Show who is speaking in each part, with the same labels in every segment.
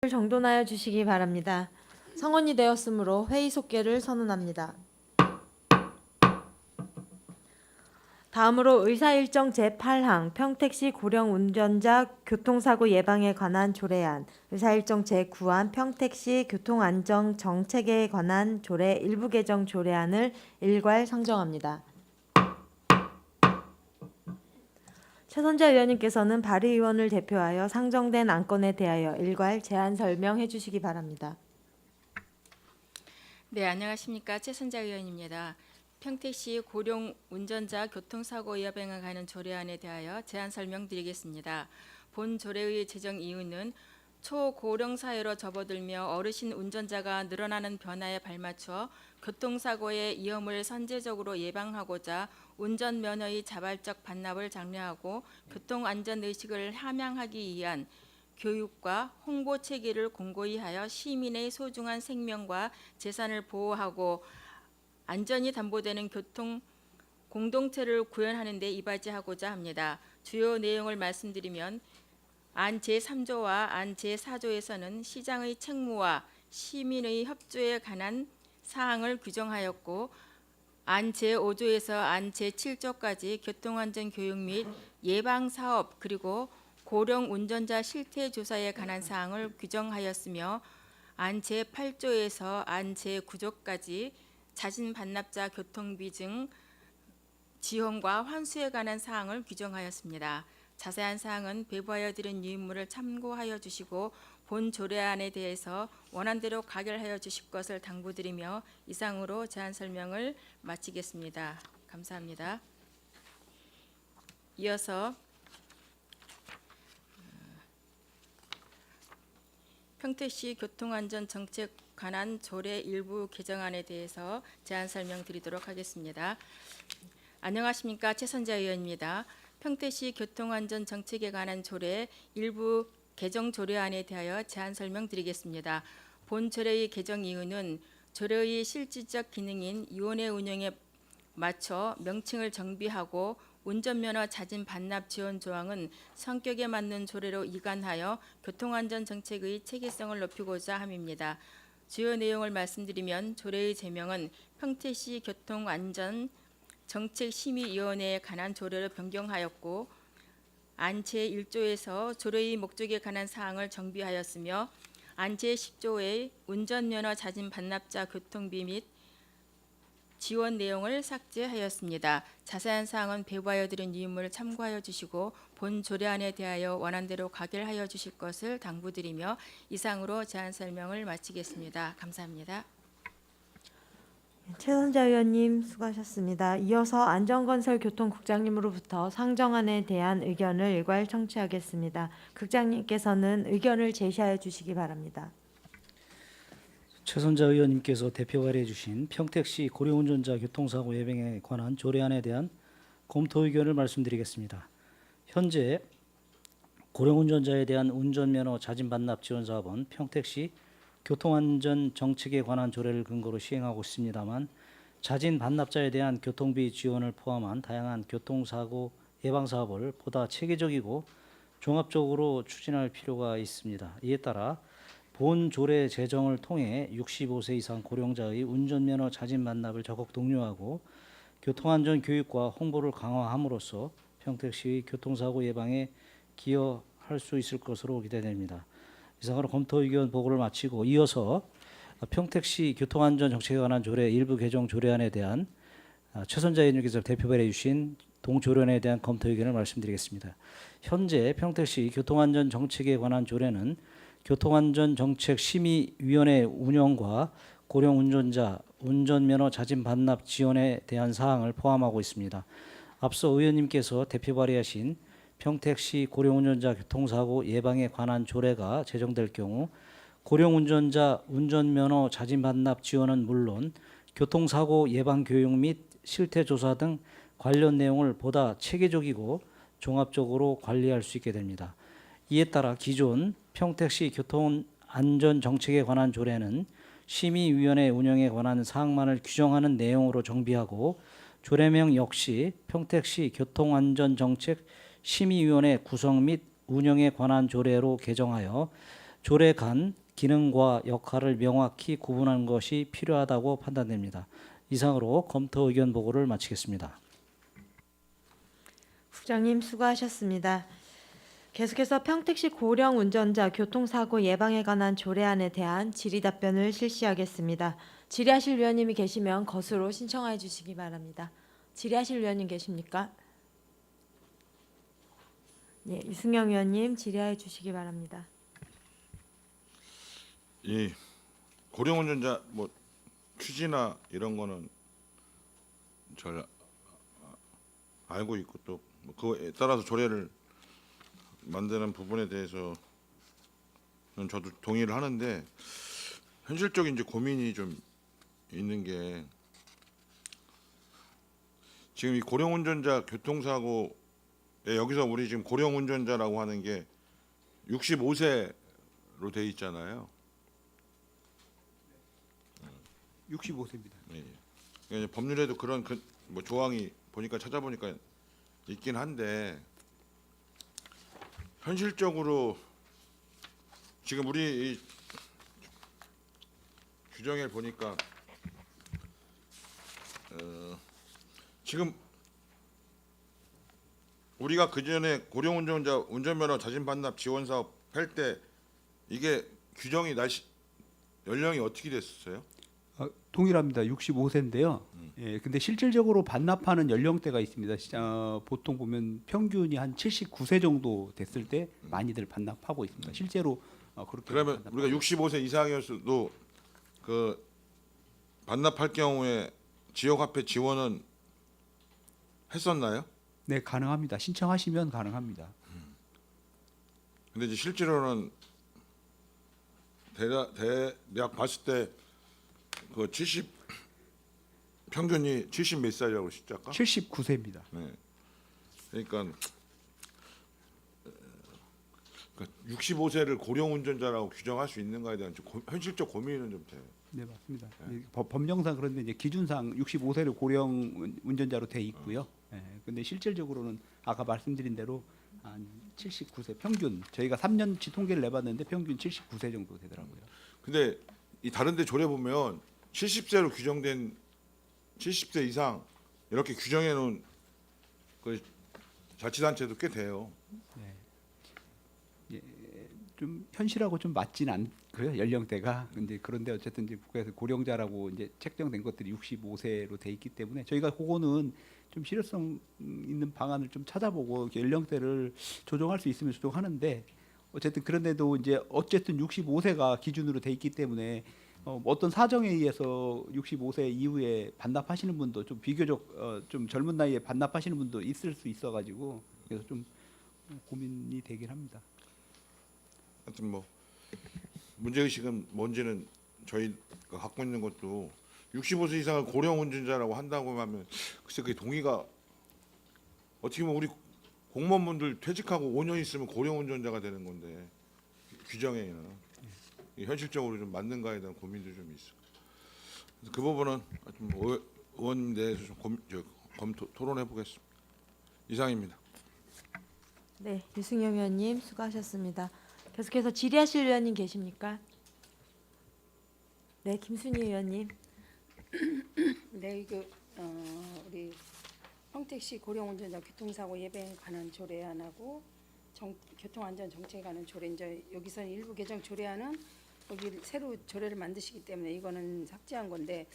Speaker 1: 정돈하여 주시기 바랍니다. 성원이 되었으므로 회의 속개를 선언합니다. 다음으로 의사일정 제8항 평택시 고령 운전자 교통사고 예방에 관한 조례안, 의사일정 제9항 평택시 교통안전 정책에 관한 조례 일부 개정 조례안을 일괄 상정합니다. 최선재 의원님께서는 발의위원을 대표하여 상정된 안건에 대하여 일괄 제안 설명해 주시기 바랍니다.
Speaker 2: 네, 안녕하십니까. 최선자 의원입니다. 평택시 고령 운전자 교통사고 예방에 관한 조례안에 대하여 제안 설명드리겠습니다. 본 조례의 제정 이유는 초고령 사회로 접어들며 어르신 운전자가 늘어나는 변화에 발맞춰 교통사고의 위험을 선제적으로 예방하고자 운전면허의 자발적 반납을 장려하고 교통안전의식을 함양하기 위한 교육과 홍보 체계를 공고히 하여 시민의 소중한 생명과 재산을 보호하고 안전이 담보되는 교통 공동체를 구현하는 데 이바지하고자 합니다. 주요 내용을 말씀드리면 안 제3조와 안 제4조에서는 시장의 책무와 시민의 협조에 관한 사항을 규정하였고 안 제5조에서 안 제7조까지 교통안전 교육 및 예방사업 그리고 고령 운전자 실태 조사에 관한 사항을 규정하였으며 안 제8조에서 안 제9조까지 자진 반납자 교통비 등 지원과 환수에 관한 사항을 규정하였습니다. 자세한 사항은 배부하여 드린 유인물을 참고하여 주시고 본 조례안에 대해서 원안대로 가결하여 주실 것을 당부드리며 이상으로 제안 설명을 마치겠습니다. 감사합니다. 이어서 평택시 교통안전정책 관한 조례 일부 개정안에 대해서 제안 설명드리도록 하겠습니다. 안녕하십니까. 최선재 의원입니다. 평택시 교통안전정책에 관한 조례 일부 개정 조례안에 대하여 제안 설명드리겠습니다. 본 조례의 개정 이유는 조례의 실질적 기능인 위원회 운영에 맞춰 명칭을 정비하고 운전면허 자진 반납 지원 조항은 성격에 맞는 조례로 이관하여 교통안전정책의 체계성을 높이고자 함입니다. 주요 내용을 말씀드리면 조례의 제명은 평택시 교통안전정책심의위원회에 관한 조례로 변경하였고 안 제1조에서 조례의 목적에 관한 사항을 정비하였으며 안 제10조의 운전면허 자진 반납자 교통비 및 지원 내용을 삭제하였습니다. 자세한 사항은 배부하여 드린 유인물을 참고하여 주시고 본 조례안에 대하여 원안대로 가결하여 주실 것을 당부드리며 이상으로 제안 설명을 마치겠습니다. 감사합니다.
Speaker 1: 최선재 의원님 수고하셨습니다. 이어서 안전건설교통국장님으로부터 상정안에 대한 의견을 일괄 청취하겠습니다. 국장님께서는 의견을 제시하여 주시기 바랍니다.
Speaker 3: 최선자 의원님께서 대표 발의해 주신 평택시 고령운전자 교통사고 예방에 관한 조례안에 대한 검토 의견을 말씀드리겠습니다. 현재 고령운전자에 대한 운전면허 자진 반납 지원 사업은 평택시 교통안전 정책에 관한 조례를 근거로 시행하고 있습니다만 자진 반납자에 대한 교통비 지원을 포함한 다양한 교통사고 예방 사업을 보다 체계적이고 종합적으로 추진할 필요가 있습니다. 이에 따라 본 조례 제정을 통해 65세 이상 고령자의 운전면허 자진 반납을 적극 독려하고 교통안전 교육과 홍보를 강화함으로써 평택시의 교통사고 예방에 기여할 수 있을 것으로 기대됩니다. 이상으로 검토 의견 보고를 마치고 이어서 평택시 교통안전 정책에 관한 조례 일부 개정 조례안에 대한 최선자 의원님께서 대표 발의해 주신 동조례안에 대한 검토 의견을 말씀드리겠습니다. 현재 평택시 교통안전 정책에 관한 조례는 교통안전정책심의위원회 운영과 고령운전자 운전면허 자진 반납 지원에 대한 사항을 포함하고 있습니다. 앞서 의원님께서 대표 발의하신 평택시 고령운전자 교통사고 예방에 관한 조례가 제정될 경우 고령운전자 운전면허 자진 반납 지원은 물론 교통사고 예방 교육 및 실태조사 등 관련 내용을 보다 체계적이고 종합적으로 관리할 수 있게 됩니다. 이에 따라 기존 평택시 교통안전정책에 관한 조례는 심의위원회 운영에 관한 사항만을 규정하는 내용으로 정비하고 조례명 역시 평택시 교통안전정책 심의위원회 구성 및 운영에 관한 조례로 개정하여 조례 간 기능과 역할을 명확히 구분하는 것이 필요하다고 판단됩니다. 이상으로 검토 의견 보고를 마치겠습니다.
Speaker 1: 국장님 수고하셨습니다. 계속해서 평택시 고령 운전자 교통사고 예방에 관한 조례안에 대한 질의 답변을 실시하겠습니다. 질의하실 위원님이 계시면 것으로 신청해 주시기 바랍니다. 질의하실 위원님 계십니까? 예, 이승영 위원님 질의해 주시기 바랍니다.
Speaker 4: 이 고령 운전자 뭐 취지나 이런 거는 잘 알고 있고 또 그거에 따라서 조례를 만드는 부분에 대해서는 저도 동의를 하는데 현실적인 이제 고민이 좀 있는 게 지금 이 고령 운전자 교통사고에 여기서 우리 지금 고령 운전자라고 하는 게 65세로 돼 있잖아요.
Speaker 5: 65세입니다.
Speaker 4: 예. 그러니까 법률에도 그런 뭐 조항이 보니까 찾아보니까 있긴 한데 현실적으로 지금 우리 이 규정에 보니까 지금 우리가 그 전에 고령운전자 운전면허 자진 반납 지원 사업 할 때 이게 규정이 연령이 어떻게 됐었어요?
Speaker 5: 동일합니다. 65세인데요. 예, 근데 실질적으로 반납하는 연령대가 있습니다. 보통 보면 평균이 한 79세 정도 됐을 때 많이들 반납하고 있습니다. 실제로 그렇게
Speaker 4: 그러면
Speaker 5: 반납하고
Speaker 4: 우리가 65세 이상이었어도 그 반납할 경우에 지역화폐 지원은 했었나요?
Speaker 5: 네, 가능합니다. 신청하시면 가능합니다.
Speaker 4: 근데 이제 실제로는 대략 봤을 때 그 70 평균이 70 몇 살이라고 시작가?
Speaker 5: 79세입니다.
Speaker 4: 네. 그러니까 65세를 고령 운전자라고 규정할 수 있는가에 대한 현실적 고민은 좀 돼요.
Speaker 5: 네, 맞습니다. 법령상 그런데 이제 기준상 65세를 고령 운전자로 돼 있고요. 예, 근데 실질적으로는 아까 말씀드린 대로 한 79세 평균 저희가 3년치 통계를 내봤는데 평균 79세 정도 되더라고요.
Speaker 4: 근데 이 다른데 조례 보면 70세로 규정된 70세 이상 이렇게 규정해 놓은 그 자치단체도 꽤 돼요.
Speaker 5: 좀 현실하고 좀 맞진 않고요, 연령대가. 근데 그런데 어쨌든 이제 국가에서 고령자라고 이제 책정된 것들이 65세로 돼 있기 때문에 저희가 그거는 좀 실효성 있는 방안을 좀 찾아보고 연령대를 조정할 수 있으면 조정하는데 어쨌든 그런데도 이제 어쨌든 65세가 기준으로 돼 있기 때문에 어떤 사정에 의해서 65세 이후에 반납하시는 분도 좀 비교적 좀 젊은 나이에 반납하시는 분도 있을 수 있어가지고 그래서 좀 고민이 되긴 합니다.
Speaker 4: 하여튼 뭐 문제의식은 뭔지는 저희가 갖고 있는 것도 65세 이상을 고령 운전자라고 한다고 하면 글쎄 그게 동의가 어떻게 보면 우리 공무원분들 퇴직하고 5년 있으면 고령 운전자가 되는 건데 규정에는 현실적으로 좀 맞는가에 대한 고민도 좀 있어. 그래서 그 부분은 하여튼 뭐 의원님 내에서 좀 검토 토론해 보겠습니다. 이상입니다.
Speaker 1: 네, 유승영 위원님 수고하셨습니다. 계속해서 질의하실 위원님 계십니까? 네, 김순희 의원님.
Speaker 6: 네, 우리 평택시 고령운전자 교통사고 예방에 관한 조례안하고 교통안전 정책에 관한 조례 이제 여기서는 일부 개정 조례안은 여기 새로 조례를 만드시기 때문에 이거는 삭제한 건데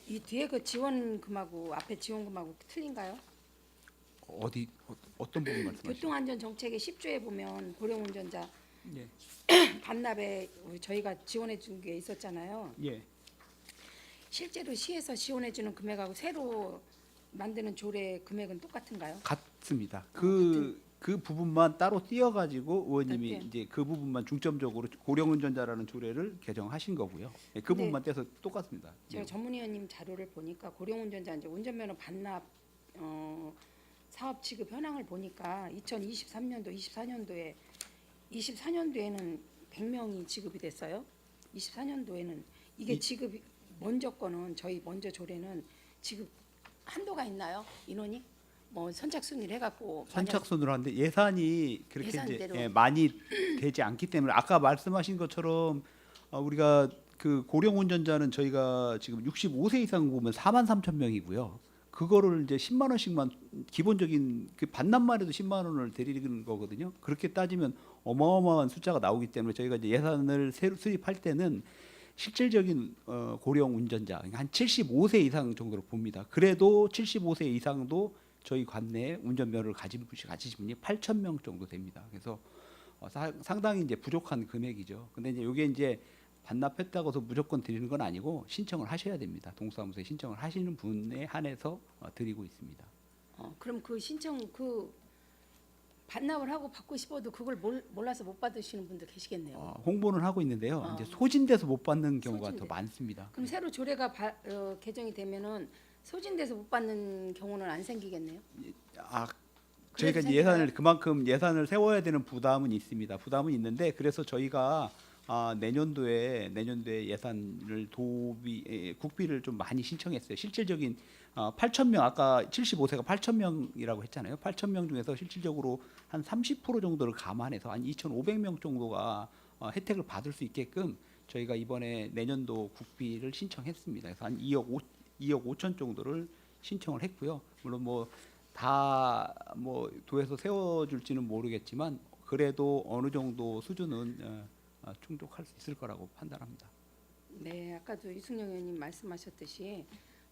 Speaker 6: 이 뒤에 그 지원금하고 앞에 지원금하고 틀린가요?
Speaker 5: 어떤 부분 말씀하시죠?
Speaker 6: 교통안전 정책의 10조에 보면 고령운전자
Speaker 5: 예.
Speaker 6: 반납에 저희가 지원해 준 게 있었잖아요.
Speaker 5: 예.
Speaker 6: 실제로 시에서 지원해 주는 금액하고 새로 만드는 조례 금액은 똑같은가요?
Speaker 5: 같습니다. 그 부분만 따로 띄어가지고 의원님이
Speaker 6: 네.
Speaker 5: 이제 그 부분만 중점적으로 고령운전자라는 조례를 개정하신 거고요. 예, 그
Speaker 6: 네.
Speaker 5: 부분만 떼서 똑같습니다.
Speaker 6: 제가 전문위원님 자료를 보니까 고령운전자 이제 운전면허 반납 사업 지급 현황을 보니까 2023년도, 24년도에는 100명이 지급이 됐어요. 24년도에는 이게 지급이 먼저 거는 저희 먼저 조례는 지급 한도가 있나요? 인원이? 뭐 선착순위를 해갖고
Speaker 5: 선착순으로 하는데 예산이 그렇게 이제
Speaker 6: 예산대로.
Speaker 5: 많이 되지 않기 때문에 아까 말씀하신 것처럼 우리가 그 고령 운전자는 저희가 지금 65세 이상 보면 43,000명이고요. 그거를 이제 10만 원씩만 기본적인 그 반납만 해도 10만 원을 드리는 거거든요. 그렇게 따지면 어마어마한 숫자가 나오기 때문에 저희가 이제 예산을 새로 수립할 때는 실질적인 고령 운전자 그러니까 한 75세 이상 정도로 봅니다. 그래도 75세 이상도 저희 관내에 운전면허를 가지신 분이 8,000명 정도 됩니다. 그래서 상당히 이제 부족한 금액이죠. 근데 이제 이게 이제 반납했다고 해서 무조건 드리는 건 아니고 신청을 하셔야 됩니다. 동사무소에 신청을 하시는 분에 한해서 드리고 있습니다.
Speaker 6: 그럼 그 신청 그 반납을 하고 받고 싶어도 그걸 몰라서 못 받으시는 분들 계시겠네요.
Speaker 5: 홍보는 하고 있는데요.
Speaker 6: 어.
Speaker 5: 이제 소진돼서 못 받는 경우가
Speaker 6: 소진돼.
Speaker 5: 더 많습니다.
Speaker 6: 그럼 새로 조례가 개정이 되면은 소진돼서 못 받는 경우는 안 생기겠네요.
Speaker 5: 저희가 이제 예산을 그만큼 예산을 세워야 되는 부담은 있습니다. 부담은 있는데 그래서 저희가 내년도에 예산을 국비를 좀 많이 신청했어요. 실질적인 8,000명 아까 75세가 8,000명이라고 했잖아요. 8,000명 중에서 실질적으로 한 30% 정도를 감안해서 한 2,500명 정도가 혜택을 받을 수 있게끔 저희가 이번에 내년도 국비를 신청했습니다. 그래서 한 2억 5천 정도를 신청을 했고요. 물론 다 도에서 세워줄지는 모르겠지만 그래도 어느 정도 수준은 충족할 수 있을 거라고 판단합니다.
Speaker 6: 네, 아까도 유승영 의원님 말씀하셨듯이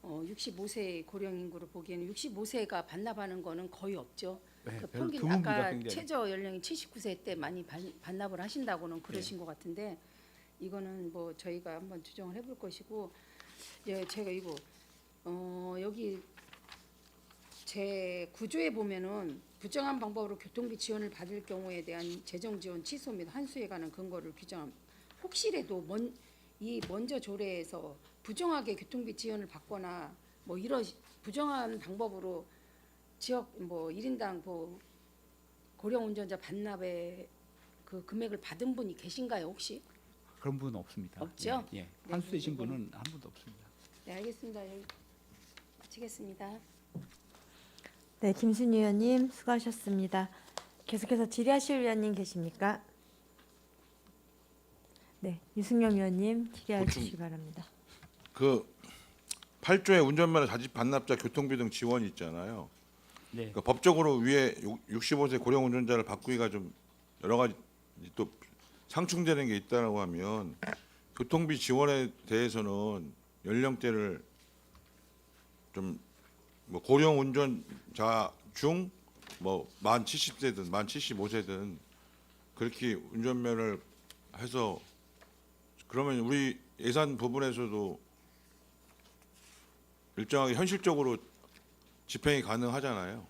Speaker 6: 65세 고령 인구를 보기에는 65세가 반납하는 거는 거의 없죠.
Speaker 5: 네,
Speaker 6: 그
Speaker 5: 별로
Speaker 6: 평균
Speaker 5: 드뭅니다,
Speaker 6: 아까
Speaker 5: 굉장히.
Speaker 6: 최저 연령이 79세 때 많이 반납을 하신다고는 그러신 것 같은데 이거는 뭐 저희가 한번 조정을 해볼 것이고 제가 이거 여기 제 구조에 보면은 부정한 방법으로 교통비 지원을 받을 경우에 대한 재정 지원 취소 및 환수에 관한 근거를 규정함. 혹시라도 먼저 조례에서 부정하게 교통비 지원을 받거나 뭐 이런 부정한 방법으로 지역 1인당 고령 운전자 반납의 그 금액을 받은 분이 계신가요 혹시?
Speaker 5: 그런 분은 없습니다.
Speaker 6: 없죠?
Speaker 5: 예, 예.
Speaker 6: 네,
Speaker 5: 환수되신
Speaker 6: 그럼
Speaker 5: 분은 한 분도 없습니다.
Speaker 6: 네, 알겠습니다. 여기 마치겠습니다.
Speaker 1: 네, 김순희 의원님 수고하셨습니다. 계속해서 질의하실 의원님 계십니까? 네, 유승영 의원님 질의해
Speaker 4: 보충.
Speaker 1: 주시기 바랍니다.
Speaker 4: 그 8조의 운전면허 자집 반납자 교통비 등 지원이 있잖아요.
Speaker 5: 네.
Speaker 4: 그러니까 법적으로 위에 65세 고령 운전자를 바꾸기가 좀 여러 가지 또 상충되는 게 있다라고 하면 교통비 지원에 대해서는 연령대를 좀 고령 운전자 중 만 70세든 만 75세든 그렇게 운전면허를 해서 그러면 우리 예산 부분에서도 일정하게 현실적으로 집행이 가능하잖아요.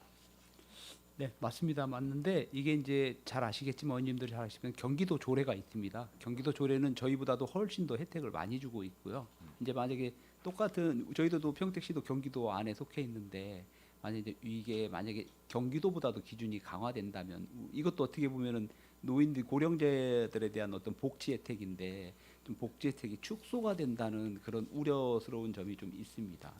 Speaker 5: 네, 맞습니다. 맞는데 이게 이제 잘 아시겠지만 의원님들이 잘 아시면 경기도 조례가 있습니다. 경기도 조례는 저희보다도 훨씬 더 혜택을 많이 주고 있고요. 이제 만약에 똑같은 저희도 평택시도 경기도 안에 속해 있는데 만약에 경기도보다도 기준이 강화된다면 이것도 어떻게 보면은 노인들 고령자들에 대한 어떤 복지 혜택인데 좀 복지 혜택이 축소가 된다는 그런 우려스러운 점이 좀 있습니다.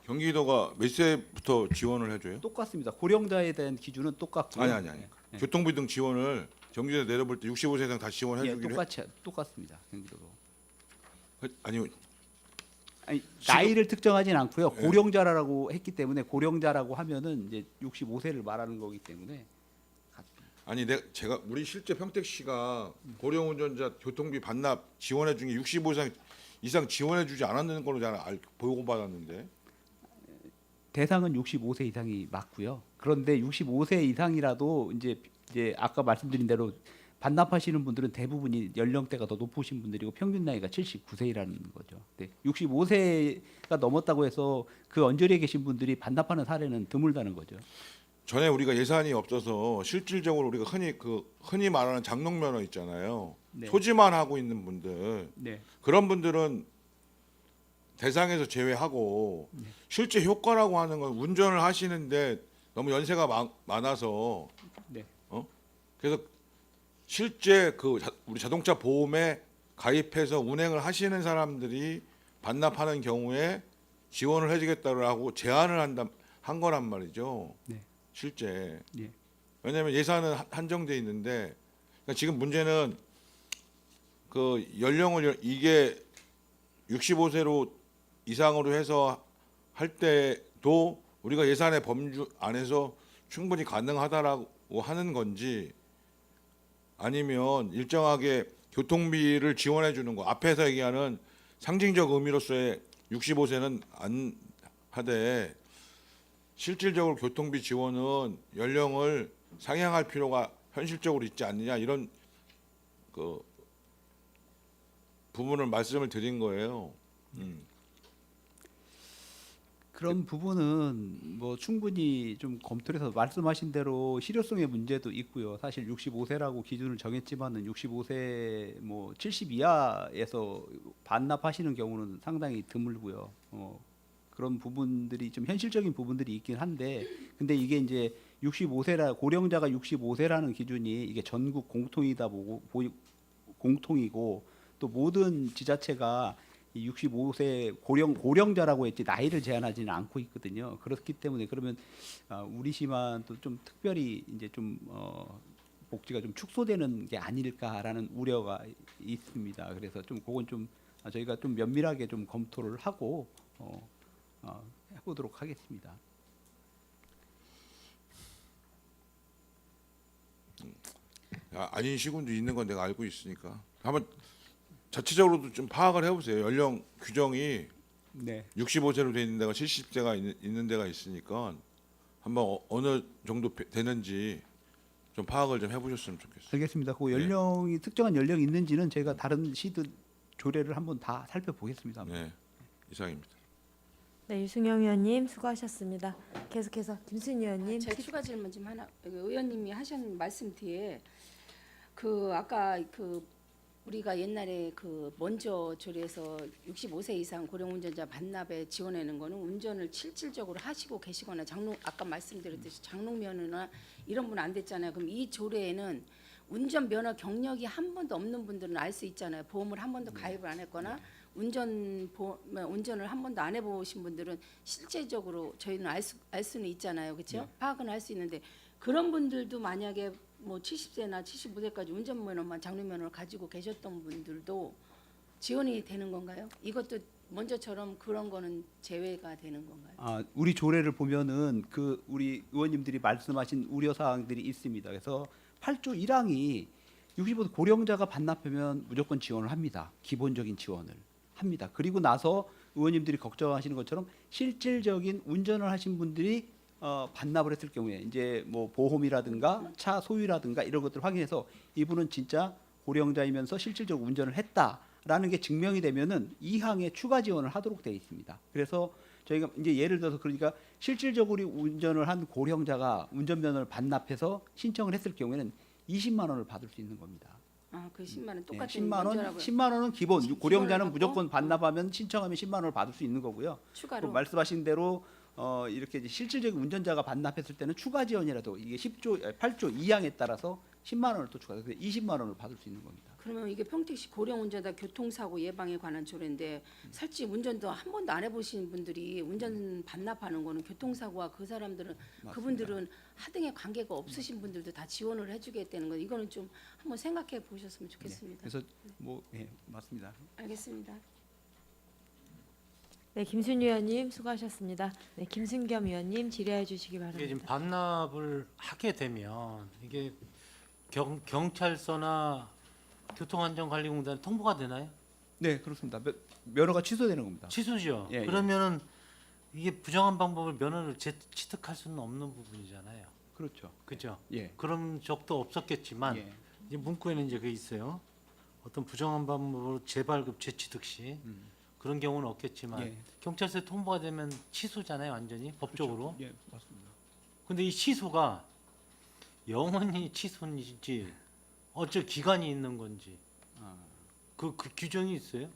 Speaker 4: 경기도가 몇 세부터 지원을 해줘요?
Speaker 5: 똑같습니다. 고령자에 대한 기준은 똑같고요.
Speaker 4: 아니.
Speaker 5: 네.
Speaker 4: 교통비 등 지원을 경기도에 내려볼 때 65세 이상 다 지원해주기로
Speaker 5: 똑같습니다. 경기도도.
Speaker 4: 아니
Speaker 5: 나이를 특정하진 않고요.
Speaker 4: 예.
Speaker 5: 고령자라고 했기 때문에 고령자라고 하면은 이제 65세를 말하는 거기 때문에
Speaker 4: 아니 제가 우리 실제 평택시가 고령 운전자 교통비 반납 지원해 준 게 65세 이상 지원해 주지 않았는 걸로 제가 보고받았는데
Speaker 5: 대상은 65세 이상이 맞고요. 그런데 65세 이상이라도 이제 아까 말씀드린 대로 반납하시는 분들은 대부분이 연령대가 더 높으신 분들이고 평균 나이가 79세이라는 거죠. 네, 65세가 넘었다고 해서 그 언저리에 계신 분들이 반납하는 사례는 드물다는 거죠.
Speaker 4: 전에 우리가 예산이 없어서 실질적으로 우리가 흔히 말하는 장롱면허 있잖아요.
Speaker 5: 네.
Speaker 4: 소지만 하고 있는 분들
Speaker 5: 네.
Speaker 4: 그런 분들은 대상에서 제외하고 실제 효과라고 하는 건 운전을 하시는데 너무 연세가 많아서
Speaker 5: 네.
Speaker 4: 그래서 실제 우리 자동차 보험에 가입해서 운행을 하시는 사람들이 반납하는 경우에 지원을 해주겠다고 하고 제한을 한 거란 말이죠.
Speaker 5: 네.
Speaker 4: 실제.
Speaker 5: 예.
Speaker 4: 왜냐하면 예산은 한정돼 있는데 그러니까 지금 문제는 그 연령을 이게 65세로 이상으로 해서 할 때도 우리가 예산의 범주 안에서 충분히 가능하다라고 하는 건지 아니면 일정하게 교통비를 지원해 주는 거 앞에서 얘기하는 상징적 의미로서의 65세는 안 하되 실질적으로 교통비 지원은 연령을 상향할 필요가 현실적으로 있지 않느냐 이런 그 부분을 말씀을 드린 거예요.
Speaker 5: 그런 부분은 뭐 충분히 좀 검토를 해서 말씀하신 대로 실효성의 문제도 있고요. 사실 65세라고 기준을 정했지만은 65세 뭐 70 이하에서 반납하시는 경우는 상당히 드물고요. 그런 부분들이 좀 현실적인 부분들이 있긴 한데, 근데 이게 이제 65세라 고령자가 65세라는 기준이 이게 전국 공통이다 보고 공통이고 또 모든 지자체가 이 65세 고령자라고 했지 나이를 제한하지는 않고 있거든요. 그렇기 때문에 그러면 우리 시만 또 좀 특별히 이제 좀 복지가 좀 축소되는 게 아닐까라는 우려가 있습니다. 그래서 좀 그건 좀 저희가 좀 면밀하게 좀 검토를 하고 해보도록 하겠습니다.
Speaker 4: 아닌 시군도 있는 건 내가 알고 있으니까 한번 자체적으로도 좀 파악을 해보세요. 연령 규정이
Speaker 5: 네.
Speaker 4: 65세로 돼 있는 데가 70세가 있는 데가 있으니까 한번 어느 정도 되는지 좀 파악을 좀 해보셨으면 좋겠어요.
Speaker 5: 알겠습니다. 그 연령이 특정한 연령이 있는지는 제가 다른 시드 조례를 한번 다 살펴보겠습니다.
Speaker 4: 네, 이상입니다.
Speaker 1: 네, 유승영 의원님 수고하셨습니다. 계속해서 김순희 의원님.
Speaker 6: 제가 추가 질문 좀 하나. 의원님이 하신 말씀 뒤에 그 아까 그 우리가 옛날에 그 먼저 조례에서 65세 이상 고령 운전자 반납에 지원하는 거는 운전을 실질적으로 하시고 계시거나 아까 말씀드렸듯이 장롱면허나 이런 분 안 됐잖아요. 그럼 이 조례에는 운전 면허 경력이 한 번도 없는 분들은 알 수 있잖아요. 보험을 한 번도 가입을 안 했거나 운전을 한 번도 안 해보신 분들은 실제적으로 저희는 알 수는 있잖아요, 그렇죠? 파악은 할 수 있는데 그런 분들도 만약에 뭐 70세나 75세까지 운전면허만 장롱면허를 가지고 계셨던 분들도 지원이 되는 건가요? 이것도 먼저처럼 그런 거는 제외가 되는 건가요?
Speaker 5: 우리 조례를 보면은 그 우리 의원님들이 말씀하신 우려 사항들이 있습니다. 그래서 8조 1항이 65세 고령자가 반납하면 무조건 지원을 합니다. 기본적인 지원을 합니다. 그리고 나서 의원님들이 걱정하시는 것처럼 실질적인 운전을 하신 분들이 반납을 했을 경우에 이제 뭐 보험이라든가 차 소유라든가 이런 것들을 확인해서 이분은 진짜 고령자이면서 실질적으로 운전을 했다라는 게 증명이 되면은 2항에 추가 지원을 하도록 되어 있습니다. 그래서 저희가 이제 예를 들어서 그러니까 실질적으로 운전을 한 고령자가 운전면허를 반납해서 신청을 했을 경우에는 20만 원을 받을 수 있는 겁니다.
Speaker 6: 그 10만 원 똑같은
Speaker 5: 10만 원,
Speaker 6: 먼저라고요.
Speaker 5: 10만 원은 기본. 고령자는
Speaker 6: 받고?
Speaker 5: 무조건 반납하면 신청하면 10만 원을 받을 수 있는 거고요.
Speaker 6: 추가로.
Speaker 5: 그 말씀하신 대로 이렇게 이제 실질적인 운전자가 반납했을 때는 추가 지원이라도 이게 8조 2항에 따라서 10만 원을 또 추가해서 20만 원을 받을 수 있는 겁니다.
Speaker 6: 그러면 이게 평택시 고령 운전자 교통사고 예방에 관한 조례인데 실제 운전도 한 번도 안 해보신 분들이 운전 반납하는 거는 교통사고와 그 사람들은 그분들은 하등의 관계가 없으신 분들도 다 지원을 해주겠다는 거 이거는 좀 한번 생각해 보셨으면 좋겠습니다.
Speaker 5: 그래서 뭐 맞습니다.
Speaker 6: 알겠습니다.
Speaker 1: 네, 김순희 의원님 수고하셨습니다. 네, 김승겸 의원님 질의해 주시기 바랍니다.
Speaker 7: 이게 지금 반납을 하게 되면 이게 경찰서나 교통안전관리공단 통보가 되나요?
Speaker 5: 네, 그렇습니다. 면허가 취소되는 겁니다.
Speaker 7: 취소죠.
Speaker 5: 예, 예.
Speaker 7: 그러면은 이게 부정한 방법을 면허를 취득할 수는 없는 부분이잖아요.
Speaker 5: 그렇죠.
Speaker 7: 그죠?
Speaker 5: 예.
Speaker 7: 그런 적도 없었겠지만
Speaker 5: 예.
Speaker 7: 이제 문구에는 이제 그 있어요. 어떤 부정한 방법으로 재발급 재취득 시 그런 경우는 없겠지만
Speaker 5: 예.
Speaker 7: 경찰서에 통보가 되면 취소잖아요, 완전히 법적으로.
Speaker 5: 예, 맞습니다.
Speaker 7: 근데 이 취소가 영원히 취소인지 어쩔 기간이 있는 건지 그 규정이 있어요?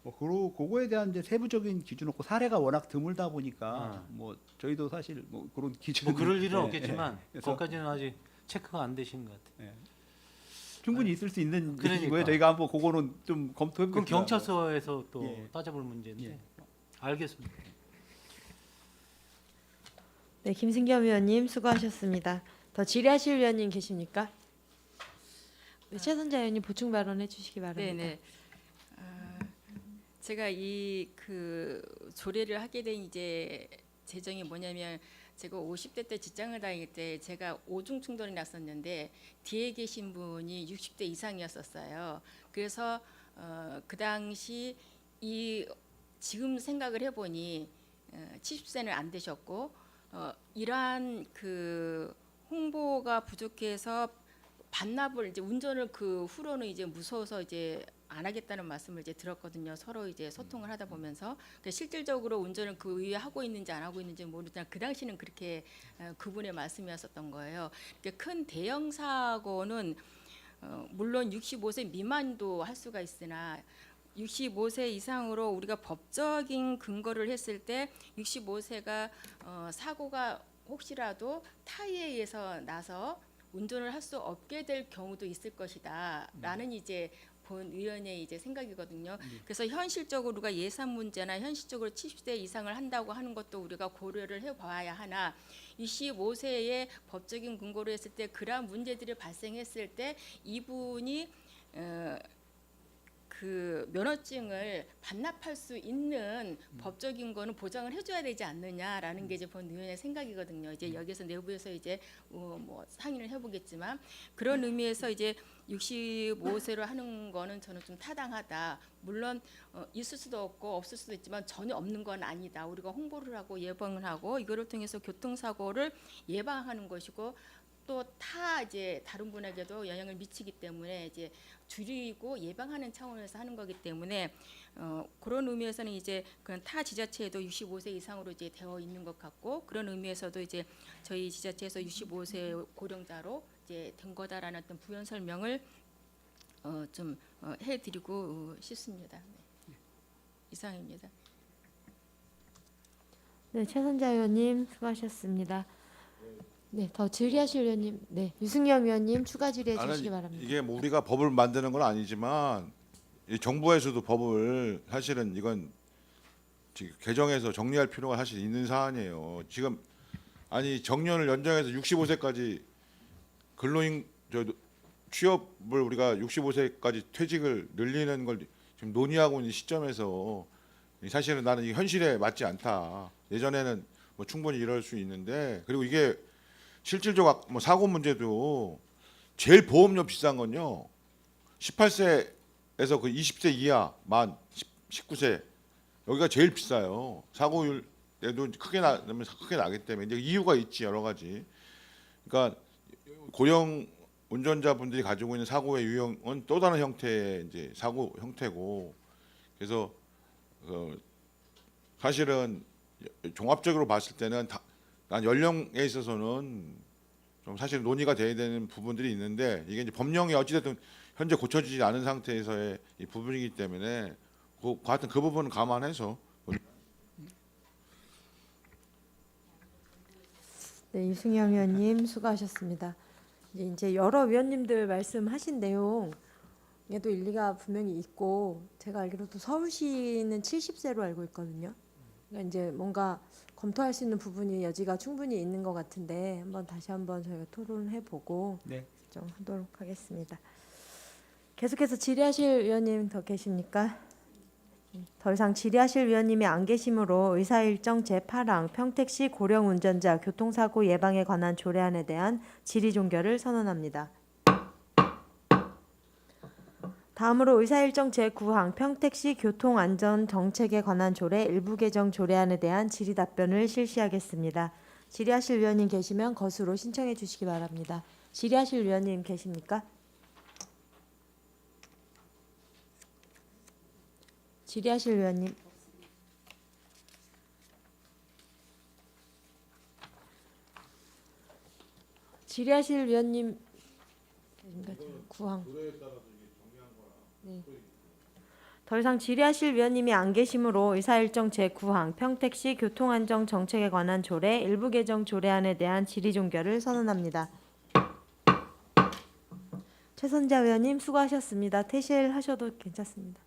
Speaker 5: 뭐 그거에 대한 이제 세부적인 기준 없고 사례가 워낙 드물다 보니까 뭐 저희도 사실 뭐 그런 기준
Speaker 7: 뭐 그럴 일은 없겠지만
Speaker 5: 그래서
Speaker 7: 거기까지는 아직 체크가 안 되신 것 같아요.
Speaker 5: 충분히 있을 수 있는
Speaker 7: 그러니까.
Speaker 5: 얘기고요. 저희가 한번 그거는 좀 검토해
Speaker 7: 그럼
Speaker 5: 보겠습니다.
Speaker 7: 경찰서에서 또
Speaker 5: 예.
Speaker 7: 따져볼 문제인데
Speaker 5: 예.
Speaker 7: 알겠습니다.
Speaker 1: 네, 김승겸 위원님 수고하셨습니다. 더 질의하실 위원님 계십니까? 네, 최선자 의원님 보충 발언해 주시기 바랍니다.
Speaker 2: 네네. 제가 이 조례를 하게 된 이제 재정이 뭐냐면 제가 50대 때 직장을 다닐 때 제가 오중 충돌이 났었는데 뒤에 계신 분이 60대 이상이었었어요. 그래서 그 당시 지금 생각을 해보니 70세는 안 되셨고 이러한 홍보가 부족해서 반납을 이제 운전을 그 후로는 이제 무서워서 이제 안 하겠다는 말씀을 이제 들었거든요. 서로 이제 소통을 하다 보면서 실질적으로 운전을 그 이후에 하고 있는지 안 하고 있는지 모르지만 그 당시는 그렇게 그분의 말씀이었었던 거예요. 큰 대형 사고는 물론 65세 미만도 할 수가 있으나 65세 이상으로 우리가 법적인 근거를 했을 때 65세가 사고가 혹시라도 타이에 의해서 나서 운전을 할 수 없게 될 경우도 있을 것이다라는 이제 본 의원의 이제 생각이거든요. 그래서 현실적으로 우리가 예산 문제나 현실적으로 70세 이상을 한다고 하는 것도 우리가 고려를 해봐야 하나 25세의 법적인 근거로 했을 때 그러한 문제들이 발생했을 때 이분이 면허증을 반납할 수 있는 법적인 거는 보장을 해줘야 되지 않느냐라는 게 이제 본 의원의 생각이거든요. 이제 여기서 내부에서 이제 뭐 상의를 해보겠지만 그런 의미에서 이제 65세로 하는 거는 저는 좀 타당하다. 물론 있을 수도 없고 없을 수도 있지만 전혀 없는 건 아니다. 우리가 홍보를 하고 예방을 하고 이거를 통해서 교통사고를 예방하는 것이고 또 이제 다른 분에게도 영향을 미치기 때문에 이제 줄이고 예방하는 차원에서 하는 거기 때문에 그런 의미에서는 이제 그런 타 지자체에도 65세 이상으로 이제 되어 있는 것 같고 그런 의미에서도 이제 저희 지자체에서 65세 고령자로 이제 된 거다라는 어떤 부연 설명을 좀 해드리고 싶습니다. 네. 이상입니다.
Speaker 1: 네, 최선자 의원님 수고하셨습니다. 네, 더 질의하실 위원님, 네, 유승겸 위원님 추가 질의해 주시기 바랍니다.
Speaker 4: 이게 뭐 우리가 법을 만드는 건 아니지만 이 정부에서도 법을 사실은 이건 지금 개정해서 정리할 필요가 사실 있는 사안이에요. 지금 아니 정년을 연장해서 65세까지 취업을 우리가 65세까지 퇴직을 늘리는 걸 지금 논의하고 있는 시점에서 사실은 나는 이 현실에 맞지 않다. 예전에는 뭐 충분히 이럴 수 있는데 그리고 이게 실질적 뭐 사고 문제도 제일 보험료 비싼 건요. 18세에서 그 20세 이하 만 19세 여기가 제일 비싸요. 사고율에도 크게 나기 때문에 이제 이유가 있지 여러 가지. 그러니까 고령 운전자분들이 가지고 있는 사고의 유형은 또 다른 형태의 이제 사고 형태고 그래서 사실은 종합적으로 봤을 때는 난 연령에 있어서는 좀 사실 논의가 돼야 되는 부분들이 있는데 이게 이제 법령이 어찌됐든 현재 고쳐지지 않은 상태에서의 이 부분이기 때문에 하여튼 그 부분은 감안해서
Speaker 1: 네, 유승겸 위원님 수고하셨습니다. 이제 여러 위원님들 말씀하신 내용에도 일리가 분명히 있고 제가 알기로도 서울시는 70세로 알고 있거든요. 그러니까 이제 뭔가 검토할 수 있는 부분이 여지가 충분히 있는 것 같은데 다시 한번 저희가 토론해 보고
Speaker 5: 네.
Speaker 1: 결정하도록 하겠습니다. 계속해서 질의하실 위원님 더 계십니까? 더 이상 질의하실 위원님이 안 계시므로 의사일정 제8항 평택시 고령 운전자 교통사고 예방에 관한 조례안에 대한 질의 종결을 선언합니다. 다음으로 의사일정 제9항 평택시 교통안전정책에 관한 조례 일부 개정 조례안에 대한 질의 답변을 실시하겠습니다. 질의하실 위원님 계시면 거수로 신청해 주시기 바랍니다. 질의하실 위원님 계십니까? 질의하실 위원님. 질의하실 위원님 계십니까? 9항. 네. 더 이상 질의하실 위원님이 안 계시므로 의사일정 제9항 평택시 교통안전정책에 관한 조례 일부 개정 조례안에 대한 질의 종결을 선언합니다. 최선자 의원님 수고하셨습니다. 퇴실하셔도 괜찮습니다.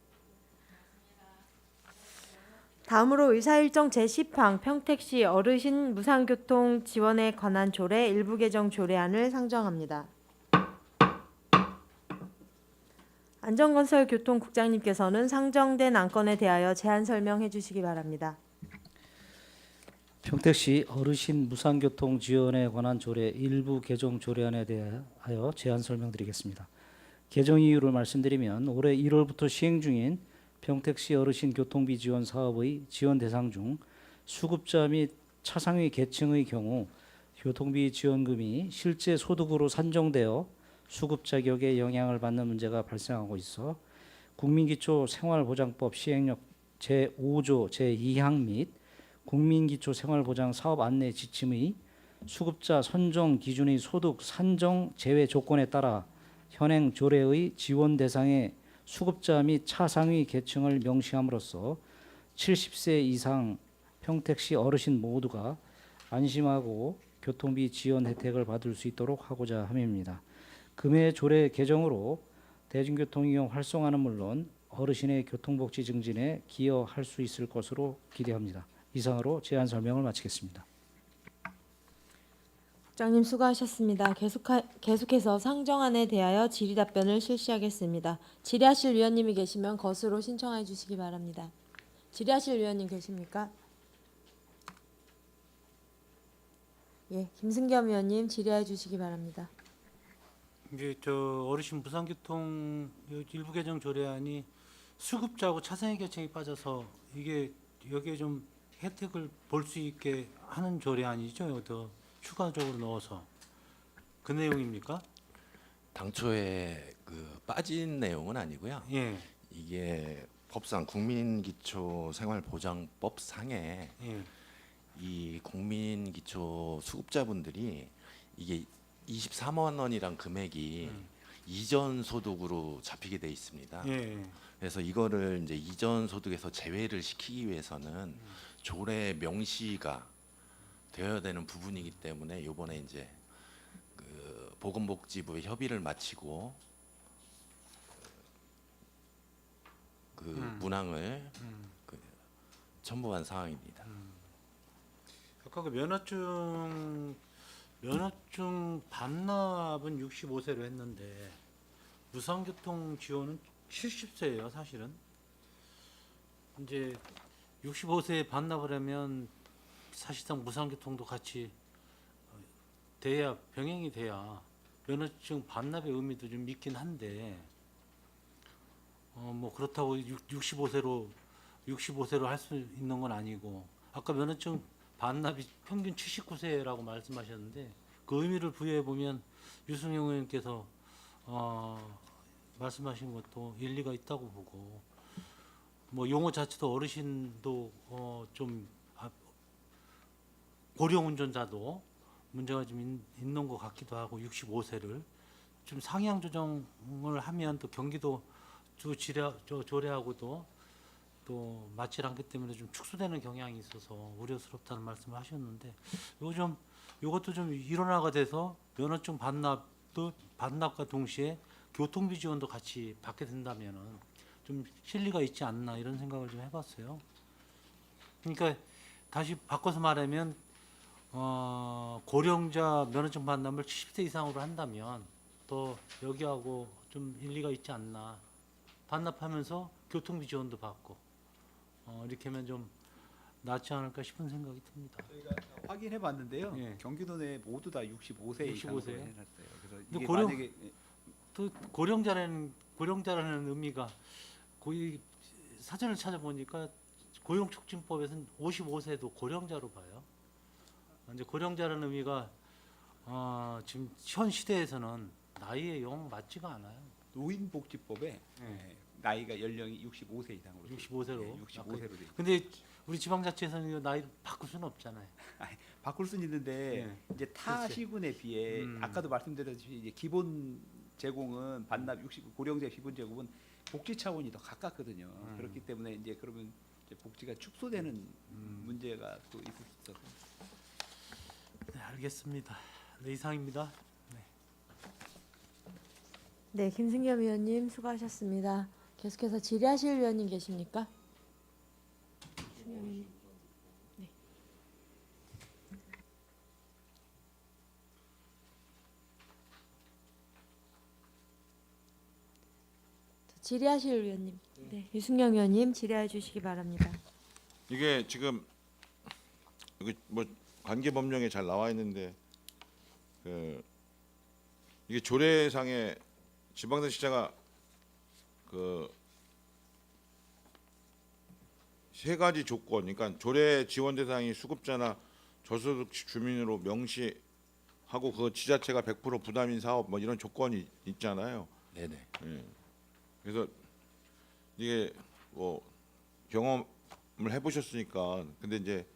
Speaker 1: 다음으로 의사일정 제10항 평택시 어르신 무상교통 지원에 관한 조례 일부 개정 조례안을 상정합니다. 안전건설교통국장님께서는 상정된 안건에 대하여 제안 설명해 주시기 바랍니다.
Speaker 3: 평택시 어르신 무상교통 지원에 관한 조례 일부 개정 조례안에 대하여 제안 설명드리겠습니다. 개정 이유를 말씀드리면 올해 1월부터 시행 중인 평택시 어르신 교통비 지원 사업의 지원 대상 중 수급자 및 차상위 계층의 경우 교통비 지원금이 실제 소득으로 산정되어 수급 자격에 영향을 받는 문제가 발생하고 있어 국민기초 생활보장법 시행령 제5조 제2항 및 국민기초 생활보장 사업 안내 지침의 수급자 선정 기준의 소득 산정 제외 조건에 따라 현행 조례의 지원 대상에 수급자 및 차상위 계층을 명시함으로써 70세 이상 평택시 어르신 모두가 안심하고 교통비 지원 혜택을 받을 수 있도록 하고자 함입니다. 금해 조례 개정으로 대중교통 이용 활성화는 물론 어르신의 교통복지 증진에 기여할 수 있을 것으로 기대합니다. 이상으로 제안 설명을 마치겠습니다.
Speaker 1: 국장님 수고하셨습니다. 계속해서 상정안에 대하여 질의 답변을 실시하겠습니다. 질의하실 위원님이 계시면 것으로 신청해 주시기 바랍니다. 질의하실 위원님 계십니까? 예, 김승겸 위원님 질의해 주시기 바랍니다.
Speaker 7: 이제 저 어르신 무상교통 일부 개정 조례안이 수급자하고 차상위 계층이 빠져서 이게 여기에 좀 혜택을 볼 수 있게 하는 조례안이죠. 더 추가적으로 넣어서 그 내용입니까?
Speaker 8: 당초에 그 빠진 내용은 아니고요.
Speaker 7: 예,
Speaker 8: 이게 법상 국민기초생활보장법 상에
Speaker 7: 예,
Speaker 8: 이 국민기초 수급자분들이 이게 23만 원이란 금액이 이전 소득으로 잡히게 돼 있습니다.
Speaker 7: 예,
Speaker 8: 그래서 이거를 이제 이전 소득에서 제외를 시키기 위해서는 조례 명시가 되어야 되는 부분이기 때문에 이번에 이제 그 보건복지부의 협의를 마치고 그 문항을 그 첨부한 사항입니다.
Speaker 7: 아까 그 면허증 반납은 65세로 했는데 무상교통 지원은 70세예요, 사실은. 이제 65세에 반납을 하면 사실상 무상교통도 같이 돼야 병행이 돼야 면허증 반납의 의미도 좀 있긴 한데 뭐 그렇다고 65세로 할 수 있는 건 아니고 아까 면허증 반납이 평균 79세라고 말씀하셨는데 그 의미를 부여해 보면 유승용 의원께서 말씀하신 것도 일리가 있다고 보고 뭐 용어 자체도 어르신도 좀 고령 운전자도 문제가 좀 있는 것 같기도 하고 65세를 좀 상향 조정을 하면 또 경기도 조례하고도 또 맞지 않기 때문에 좀 축소되는 경향이 있어서 우려스럽다는 말씀을 하셨는데 요것도 좀 일원화가 돼서 면허증 반납과 동시에 교통비 지원도 같이 받게 된다면은 좀 실리가 있지 않나 이런 생각을 좀 해봤어요. 그러니까 다시 바꿔서 말하면 고령자 면허증 반납을 70세 이상으로 한다면 더 여기하고 좀 일리가 있지 않나. 반납하면서 교통비 지원도 받고 이렇게 하면 좀 낫지 않을까 싶은 생각이 듭니다.
Speaker 5: 저희가 확인해 봤는데요.
Speaker 7: 예.
Speaker 5: 경기도 내 모두 다 65세 이상으로
Speaker 7: 65세.
Speaker 5: 해놨어요. 그래서
Speaker 7: 근데
Speaker 5: 이게
Speaker 7: 고령-
Speaker 5: 만약에
Speaker 7: 또 고령자라는 의미가 거의 사전을 찾아보니까 고용촉진법에서는 55세도 고령자로 봐요. 이제 고령자라는 의미가 지금 현 시대에서는 나이에 영 맞지가 않아요.
Speaker 5: 노인복지법에
Speaker 7: 예.
Speaker 5: 나이가 연령이 65세 이상으로
Speaker 7: 65세로.
Speaker 5: 65세로 돼 있어요.
Speaker 7: 근데 우리 지방자치에서는 이 나이를 바꿀 수는 없잖아요.
Speaker 5: 바꿀 수는 있는데
Speaker 7: 예.
Speaker 5: 이제 타
Speaker 7: 그렇지.
Speaker 5: 시군에 비해 아까도 말씀드렸듯이 이제 기본 제공은 반납 60 고령자 기본 제공은 복지 차원이 더 가깝거든요. 그렇기 때문에 이제 그러면 이제 복지가 축소되는 문제가 또 있을 수 있어서
Speaker 7: 네, 알겠습니다. 네, 이상입니다.
Speaker 1: 네, 김승겸 위원님 수고하셨습니다. 계속해서 질의하실 위원님 계십니까?
Speaker 2: 이승영
Speaker 1: 질의하실 위원님. 네, 유승영 의원님 질의해 주시기 바랍니다.
Speaker 4: 이게 지금 여기 뭐 관계 법령에 잘 나와 있는데 이게 조례상에 지방자치제가 세 가지 조건, 그러니까 조례 지원 대상이 수급자나 저소득 주민으로 명시하고 그 지자체가 100% 부담인 사업 뭐 이런 조건이 있잖아요.
Speaker 8: 네네.
Speaker 4: 예. 그래서 이게 뭐 경험을 해보셨으니까 근데 이제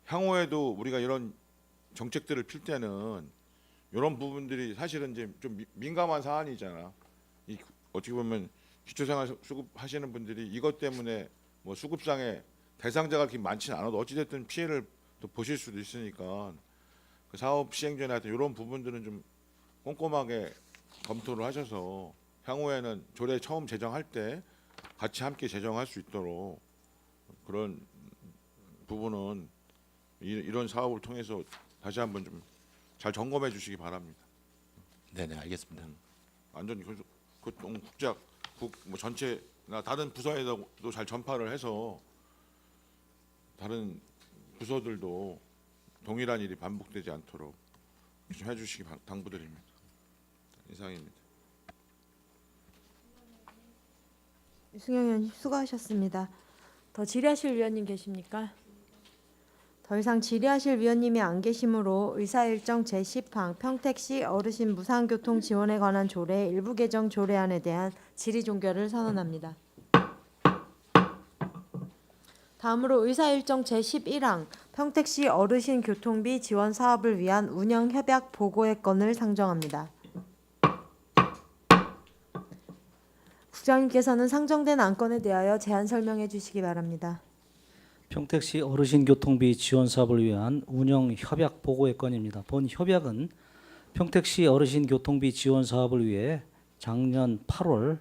Speaker 4: 향후에도 우리가 이런 정책들을 필 때는 이런 부분들이 사실은 이제 좀 민감한 사안이잖아. 이 어떻게 보면 기초생활수급 하시는 분들이 이것 때문에 뭐 수급상의 대상자가 그렇게 많지는 않아도 어찌됐든 피해를 또 보실 수도 있으니까 그 사업 시행 전에 하여튼 이런 부분들은 좀 꼼꼼하게 검토를 하셔서 향후에는 조례 처음 제정할 때 같이 함께 제정할 수 있도록 그런 부분은 이런 사업을 통해서 다시 한번 좀 잘 점검해 주시기 바랍니다.
Speaker 8: 네네, 알겠습니다.
Speaker 4: 안전교통국뭐 전체나 다른 부서에도 잘 전파를 해서 다른 부서들도 동일한 일이 반복되지 않도록 좀 해주시기 당부드립니다. 이상입니다.
Speaker 1: 유승영 의원님 수고하셨습니다. 더 질의하실 위원님 계십니까? 더 이상 질의하실 위원님이 안 계시므로 의사일정 제10항 평택시 어르신 무상교통 지원에 관한 조례 일부 개정 조례안에 대한 질의 종결을 선언합니다. 다음으로 의사일정 제11항 평택시 어르신 교통비 지원 사업을 위한 운영 협약 보고의 건을 상정합니다. 국장님께서는 상정된 안건에 대하여 제안 설명해 주시기 바랍니다.
Speaker 3: 평택시 어르신 교통비 지원 사업을 위한 운영 협약 보고의 건입니다. 본 협약은 평택시 어르신 교통비 지원 사업을 위해 작년 8월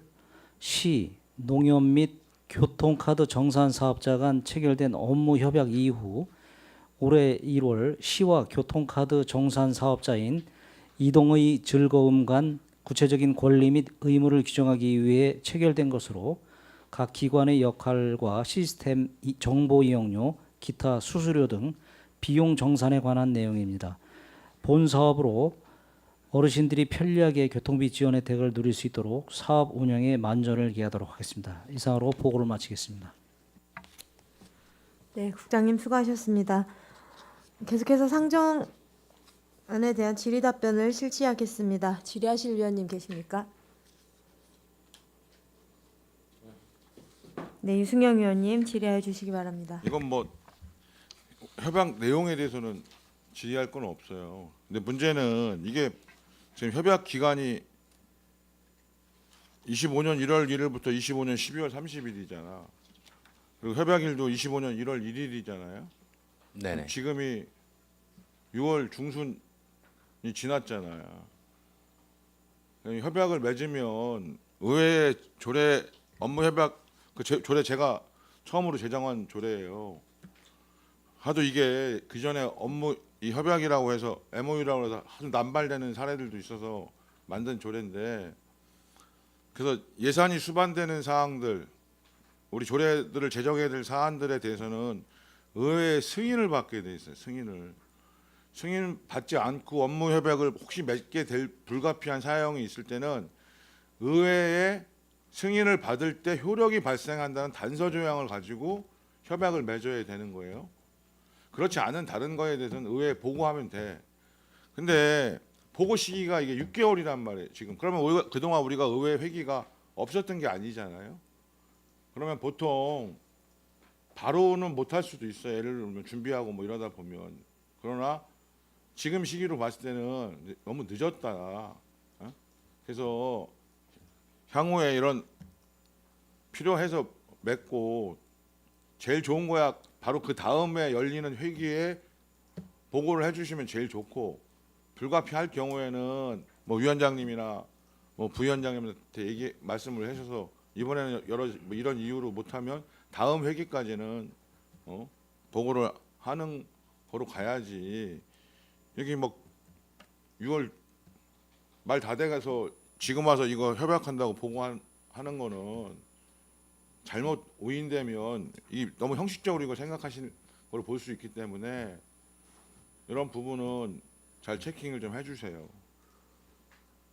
Speaker 3: 시 농협 및 교통카드 정산 사업자 간 체결된 업무 협약 이후 올해 1월 시와 교통카드 정산 사업자인 이동의 즐거움 간 구체적인 권리 및 의무를 규정하기 위해 체결된 것으로 각 기관의 역할과 시스템 정보 이용료, 기타 수수료 등 비용 정산에 관한 내용입니다. 본 사업으로 어르신들이 편리하게 교통비 지원 혜택을 누릴 수 있도록 사업 운영에 만전을 기하도록 하겠습니다. 이상으로 보고를 마치겠습니다.
Speaker 1: 네, 국장님 수고하셨습니다. 계속해서 상정안에 대한 질의 답변을 실시하겠습니다. 질의하실 위원님 계십니까? 네, 유승영 의원님 질의해 주시기 바랍니다.
Speaker 4: 이건 뭐 협약 내용에 대해서는 질의할 건 없어요. 근데 문제는 이게 지금 협약 기간이 25년 1월 1일부터 25년 12월 30일이잖아. 그리고 협약일도 25년 1월 1일이잖아요.
Speaker 8: 네네.
Speaker 4: 지금이 6월 중순이 지났잖아요. 협약을 맺으면 의회 조례 업무 협약 그 조례 제가 처음으로 제정한 조례예요. 하도 이게 그 전에 업무 이 협약이라고 해서 MOU라고 해서 아주 남발되는 사례들도 있어서 만든 조례인데 그래서 예산이 수반되는 사항들 우리 조례들을 제정해야 될 사안들에 대해서는 의회의 승인을 받게 돼 있어요. 승인 받지 않고 업무 협약을 혹시 맺게 될 불가피한 사항이 있을 때는 의회에 승인을 받을 때 효력이 발생한다는 단서 조항을 가지고 협약을 맺어야 되는 거예요. 그렇지 않은 다른 거에 대해서는 의회에 보고하면 돼. 근데 보고 시기가 이게 6개월이란 말이에요. 지금 그러면 그동안 우리가 의회 회기가 없었던 게 아니잖아요. 그러면 보통 바로는 못할 수도 있어요. 예를 들면 준비하고 뭐 이러다 보면. 그러나 지금 시기로 봤을 때는 너무 늦었다. 어? 그래서 향후에 이런 필요해서 맺고 제일 좋은 거야 바로 그 다음에 열리는 회기에 보고를 해주시면 제일 좋고 불가피할 경우에는 뭐 위원장님이나 뭐 부위원장님한테 말씀을 하셔서 이번에는 뭐 이런 이유로 못하면 다음 회기까지는 보고를 하는 거로 가야지. 여기 뭐 6월 말 다 돼가서 지금 와서 이거 협약한다고 보고하는 거는 잘못 오인되면 이 너무 형식적으로 이거 생각하시는 걸 볼 수 있기 때문에 이런 부분은 잘 체킹을 좀 해주세요.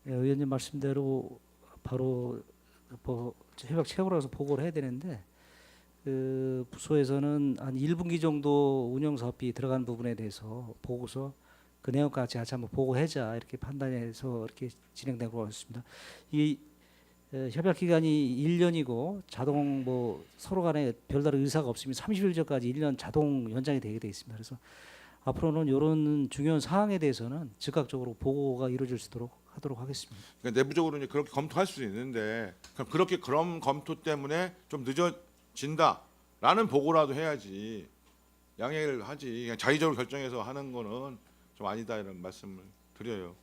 Speaker 3: 예, 의원님 말씀대로 바로 협약 체결을 해서 보고를 해야 되는데 그 부서에서는 한 1분기 정도 운영 사업비 들어간 부분에 대해서 보고서 그 내용까지 같이 한번 보고하자 이렇게 판단해서 이렇게 진행된 것 같습니다. 이 협약 기간이 1년이고 자동 뭐 서로 간에 별다른 의사가 없으면 30일 전까지 1년 자동 연장이 되게 돼 있습니다. 그래서 앞으로는 이런 중요한 사항에 대해서는 즉각적으로 보고가 이루어질 수 있도록 하도록 하겠습니다.
Speaker 4: 그러니까 내부적으로 이제 그렇게 검토할 수 있는데 그런 검토 때문에 좀 늦어진다라는 보고라도 해야지 양해를 하지. 그냥 자의적으로 결정해서 하는 거는 좀 아니다 이런 말씀을 드려요.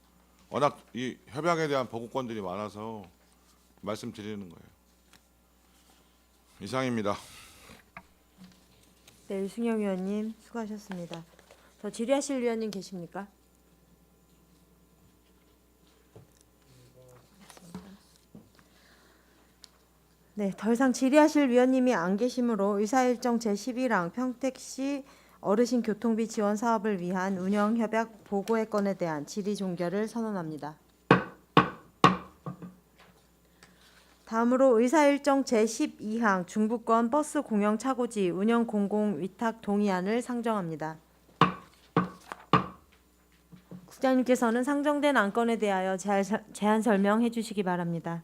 Speaker 4: 워낙 이 협약에 대한 보고권들이 많아서 말씀드리는 거예요. 이상입니다.
Speaker 1: 네, 유승영 위원님 수고하셨습니다. 더 질의하실 위원님 계십니까? 네, 더 이상 질의하실 위원님이 안 계시므로 의사일정 제11항 평택시 어르신 교통비 지원 사업을 위한 운영 협약 보고의 건에 대한 질의 종결을 선언합니다. 다음으로 의사일정 제12항 중부권 버스 공영 차고지 운영 공공 위탁 동의안을 상정합니다. 국장님께서는 상정된 안건에 대하여 제안 설명해 주시기 바랍니다.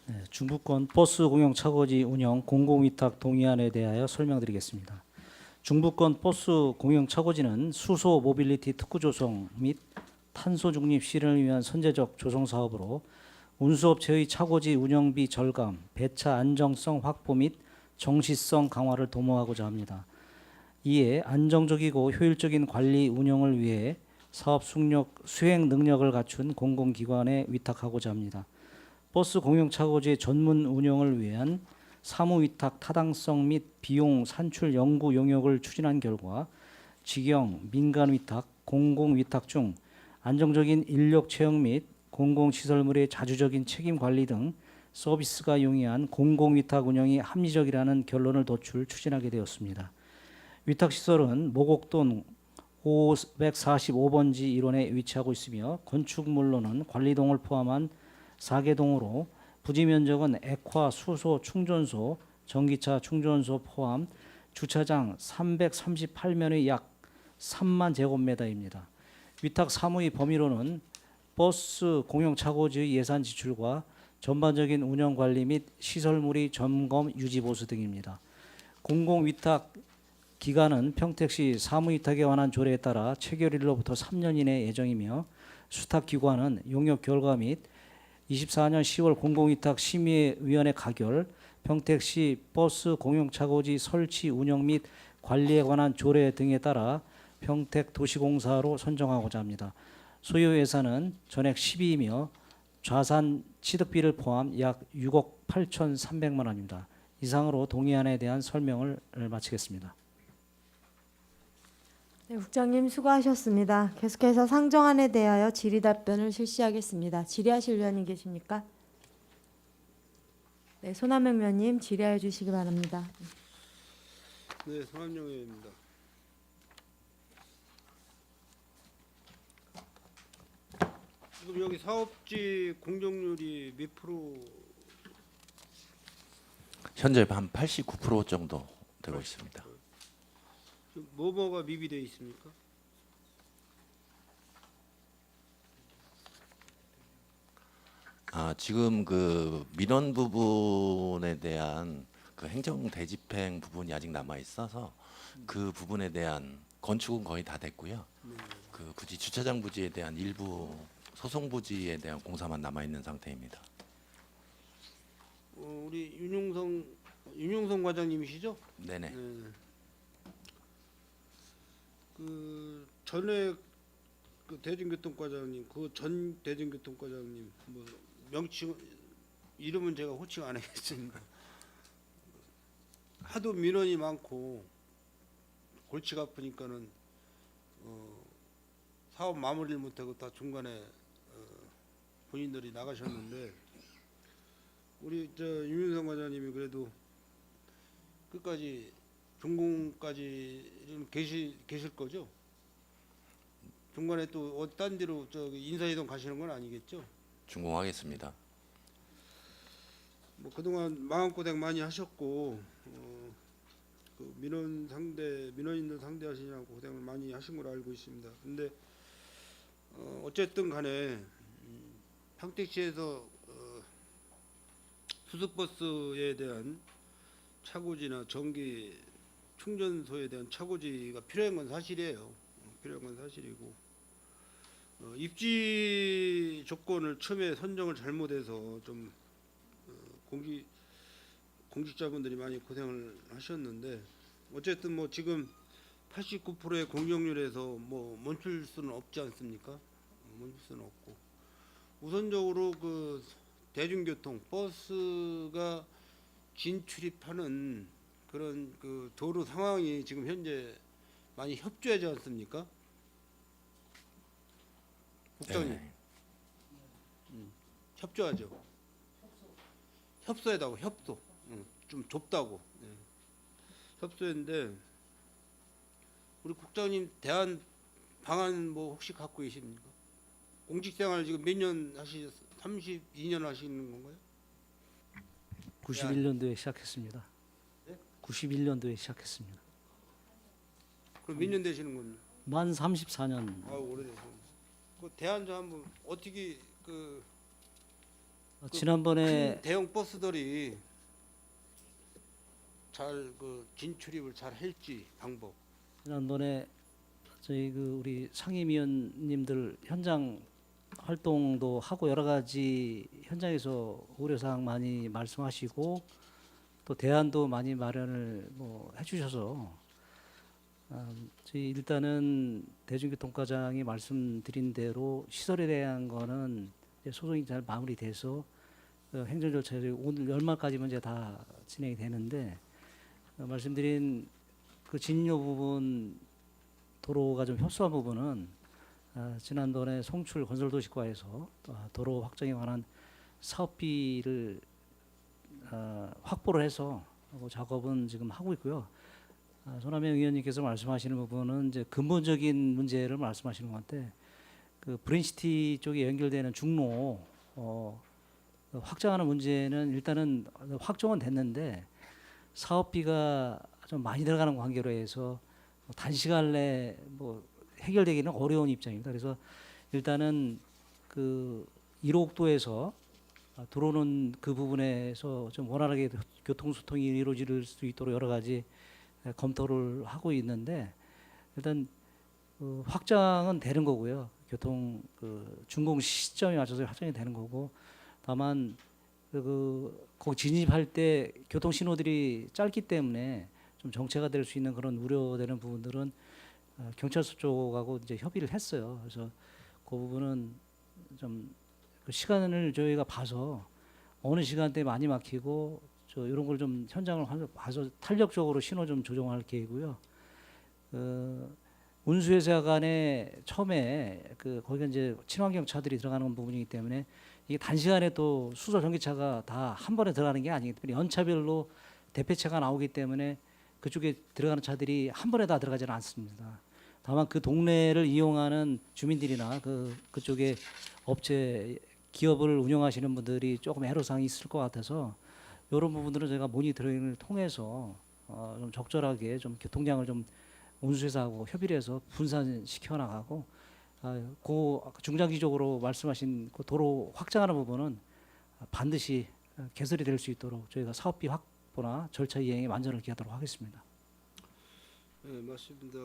Speaker 3: 네, 중부권 버스 공영 차고지 운영 공공위탁 동의안에 대하여 설명드리겠습니다. 중부권 버스 공영 차고지는 수소 모빌리티 특구 조성 및 탄소 중립 실현을 위한 선제적 조성 사업으로 운수업체의 차고지 운영비 절감, 배차 안정성 확보 및 정시성 강화를 도모하고자 합니다. 이에 안정적이고 효율적인 관리 운영을 위해 사업 수행 능력을 갖춘 공공기관에 위탁하고자 합니다. 버스 공영 차고지의 전문 운영을 위한 사무위탁 타당성 및 비용 산출 연구 용역을 추진한 결과 직영, 민간위탁, 공공위탁 중 안정적인 인력 채용 및 공공시설물의 자주적인 책임 관리 등 서비스가 용이한 공공위탁 운영이 합리적이라는 결론을 추진하게 되었습니다. 위탁시설은 모곡동 545번지 1원에 위치하고 있으며 건축물로는 관리동을 포함한 4개 동으로 부지 면적은 액화 수소 충전소, 전기차 충전소 포함 주차장 338면의 약 3만 제곱미터입니다. 위탁 사무의 범위로는 버스 공영 차고지의 예산 지출과 전반적인 운영 관리 및 시설물의 점검 유지 보수 등입니다. 공공 위탁 기간은 평택시 사무위탁에 관한 조례에 따라 체결일로부터 3년 이내 예정이며 수탁 기관은 용역 결과 및 24년 10월 공공위탁 심의위원회 가결, 평택시 버스 공용차고지 설치 운영 및 관리에 관한 조례 등에 따라 평택도시공사로 선정하고자 합니다. 소요 예산은 전액 12이며 좌산 취득비를 포함 약 6억 8,300만 원입니다. 이상으로 동의안에 대한 설명을 마치겠습니다.
Speaker 1: 네, 국장님 수고하셨습니다. 계속해서 상정안에 대하여 질의 답변을 실시하겠습니다. 질의하실 위원님 계십니까? 네, 손한명 위원님 질의해 주시기 바랍니다.
Speaker 9: 네, 손한명 의원입니다. 지금 여기 사업지 공정률이 몇 프로?
Speaker 8: 현재 한 89% 정도 되고 있습니다.
Speaker 9: 뭐가 미비되어 있습니까?
Speaker 8: 지금 그 민원 부분에 대한 그 행정 대집행 부분이 아직 남아 있어서 그 부분에 대한 건축은 거의 다 됐고요. 그 부지 주차장 부지에 대한 일부 소송 부지에 대한 공사만 남아 있는 상태입니다.
Speaker 9: 우리 윤용성 과장님이시죠?
Speaker 8: 네네.
Speaker 9: 네. 그 전에 그 대중교통과장님, 그 전 대중교통과장님 뭐 명칭 이름은 제가 호칭 안 하겠습니다. 하도 민원이 많고 골치가 아프니까는 사업 마무리를 못하고 다 중간에 본인들이 나가셨는데 우리 유민상 과장님이 그래도 끝까지 준공까지는 계실 거죠? 중간에 또 딴 데로 인사이동 가시는 건 아니겠죠?
Speaker 8: 준공하겠습니다.
Speaker 9: 뭐 그동안 마음고생 많이 하셨고 그 민원인들 상대하시냐고 고생을 많이 하신 걸로 알고 있습니다. 근데 어쨌든 간에 평택시에서 수습버스에 대한 차고지나 전기 충전소에 대한 차고지가 필요한 건 사실이에요. 필요한 건 사실이고 입지 조건을 처음에 선정을 잘못해서 좀 공직자분들이 많이 고생을 하셨는데 어쨌든 뭐 지금 89%의 공정률에서 뭐 멈출 수는 없지 않습니까? 멈출 수는 없고 우선적으로 그 대중교통 버스가 진출입하는 그런 그 도로 상황이 지금 현재 많이 협조하지 않습니까? 국장님
Speaker 8: 네.
Speaker 9: 협조하죠. 협소하다고 협소. 좀 좁다고. 예. 협소인데 우리 국장님 대안 방안 뭐 혹시 갖고 계십니까? 공직생활 지금 몇 년 하시셨어요? 32년 하시는 건가요?
Speaker 3: 91년도에 시작했습니다.
Speaker 9: 네?
Speaker 3: 91년도에 시작했습니다.
Speaker 9: 그럼 몇 년 되시는 건가요?
Speaker 3: 만 34년.
Speaker 9: 아 오래되셨네. 그 대안 좀 한번 어떻게 그
Speaker 3: 지난번에
Speaker 9: 큰 대형 버스들이 잘 그 진출입을 잘 할지 방법.
Speaker 3: 지난번에 저희 그 우리 상임위원님들 현장 활동도 하고 여러 가지 현장에서 우려사항 많이 말씀하시고 또 대안도 많이 마련을 뭐 해주셔서 저희 일단은 대중교통과장이 말씀드린 대로 시설에 대한 거는 이제 소송이 잘 마무리돼서 행정 절차를 오늘 연말까지면 이제 다 진행이 되는데 말씀드린 그 진료 부분 도로가 좀 협소한 부분은 지난번에 송출 건설도시과에서 도로 확정에 관한 사업비를 확보를 해서 작업은 지금 하고 있고요. 손하명 의원님께서 말씀하시는 부분은 이제 근본적인 문제를 말씀하시는 것 같아. 그 브랜시티 쪽에 연결되는 중로 확장하는 문제는 일단은 확정은 됐는데 사업비가 좀 많이 들어가는 관계로 해서 단시간 내에 뭐 해결되기는 어려운 입장입니다. 그래서 일단은 그 1호국도에서 들어오는 그 부분에서 좀 원활하게 교통소통이 이루어질 수 있도록 여러 가지 검토를 하고 있는데 일단 확장은 되는 거고요. 교통 그 준공 시점에 맞춰서 확장이 되는 거고 다만 거기 진입할 때 교통 신호들이 짧기 때문에 좀 정체가 될 수 있는 그런 우려되는 부분들은 경찰서 쪽하고 이제 협의를 했어요. 그래서 그 부분은 좀 그 시간을 저희가 봐서 어느 시간대에 많이 막히고 이런 걸 좀 현장을 봐서 탄력적으로 신호 좀 조정할 계획이고요. 운수회사 간에 처음에 거기가 이제 친환경 차들이 들어가는 부분이기 때문에 이게 단시간에 또 수소 전기차가 다 한 번에 들어가는 게 아니기 때문에 연차별로 대표차가 나오기 때문에 그쪽에 들어가는 차들이 한 번에 다 들어가지는 않습니다. 다만 그 동네를 이용하는 주민들이나 그쪽에 업체 기업을 운영하시는 분들이 조금 애로사항이 있을 것 같아서 이런 부분들은 저희가 모니터링을 통해서 좀 적절하게 좀 교통량을 좀 운수회사하고 협의를 해서 분산시켜 나가고 그 중장기적으로 말씀하신 그 도로 확장하는 부분은 반드시 개설이 될 수 있도록 저희가 사업비 확보나 절차 이행에 만전을 기하도록 하겠습니다.
Speaker 9: 네, 맞습니다.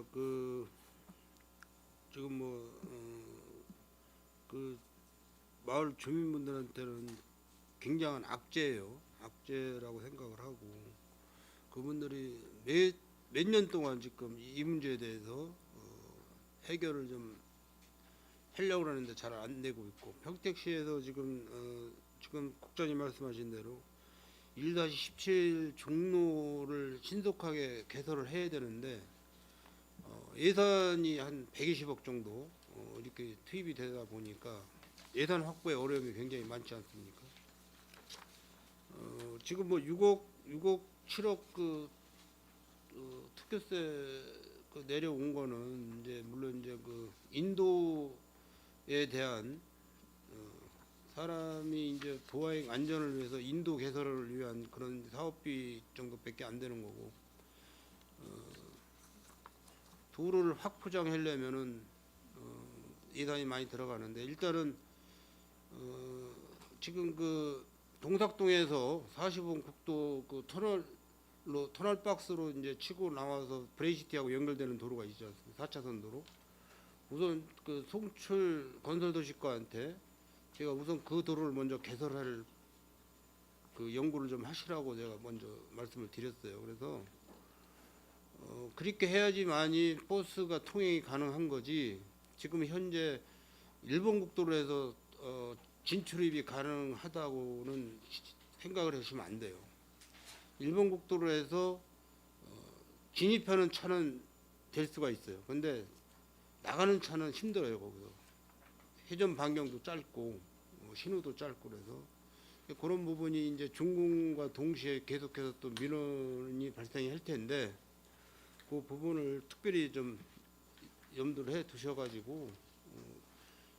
Speaker 9: 지금 그 마을 주민분들한테는 굉장한 악재예요. 악재라고 생각을 하고 그분들이 몇 년 동안 지금 이 문제에 대해서 해결을 좀 하려고 하는데 잘 안 되고 있고 평택시에서 지금 국장님 말씀하신 대로 1-17 종로를 신속하게 개설을 해야 되는데 예산이 한 120억 정도 이렇게 투입이 되다 보니까 예산 확보에 어려움이 굉장히 많지 않습니까? 지금 뭐 6억 7억 특교세 내려온 거는 이제 물론 이제 그 인도에 대한 사람이 이제 보행 안전을 위해서 인도 개설을 위한 그런 사업비 정도밖에 안 되는 거고, 도로를 확 포장하려면은 예산이 많이 들어가는데, 일단은 지금 그 동삭동에서 40원 국도 그 터널 박스로 이제 치고 나와서 브레이시티하고 연결되는 도로가 있지 않습니까? 4차선 도로. 우선 그 송출 건설도시과한테 제가 우선 그 도로를 먼저 개설할 그 연구를 좀 하시라고 제가 먼저 말씀을 드렸어요. 그래서 그렇게 해야지만이 버스가 통행이 가능한 거지. 지금 현재 일본 국도로해서 진출입이 가능하다고는 생각을 하시면 안 돼요. 일본 국도로해서 진입하는 차는 될 수가 있어요. 근데 나가는 차는 힘들어요. 거기서 회전 반경도 짧고 신호도 짧고 그래서 그런 부분이 이제 준공과 동시에 계속해서 또 민원이 발생할 텐데, 그 부분을 특별히 좀 염두를 해 두셔가지고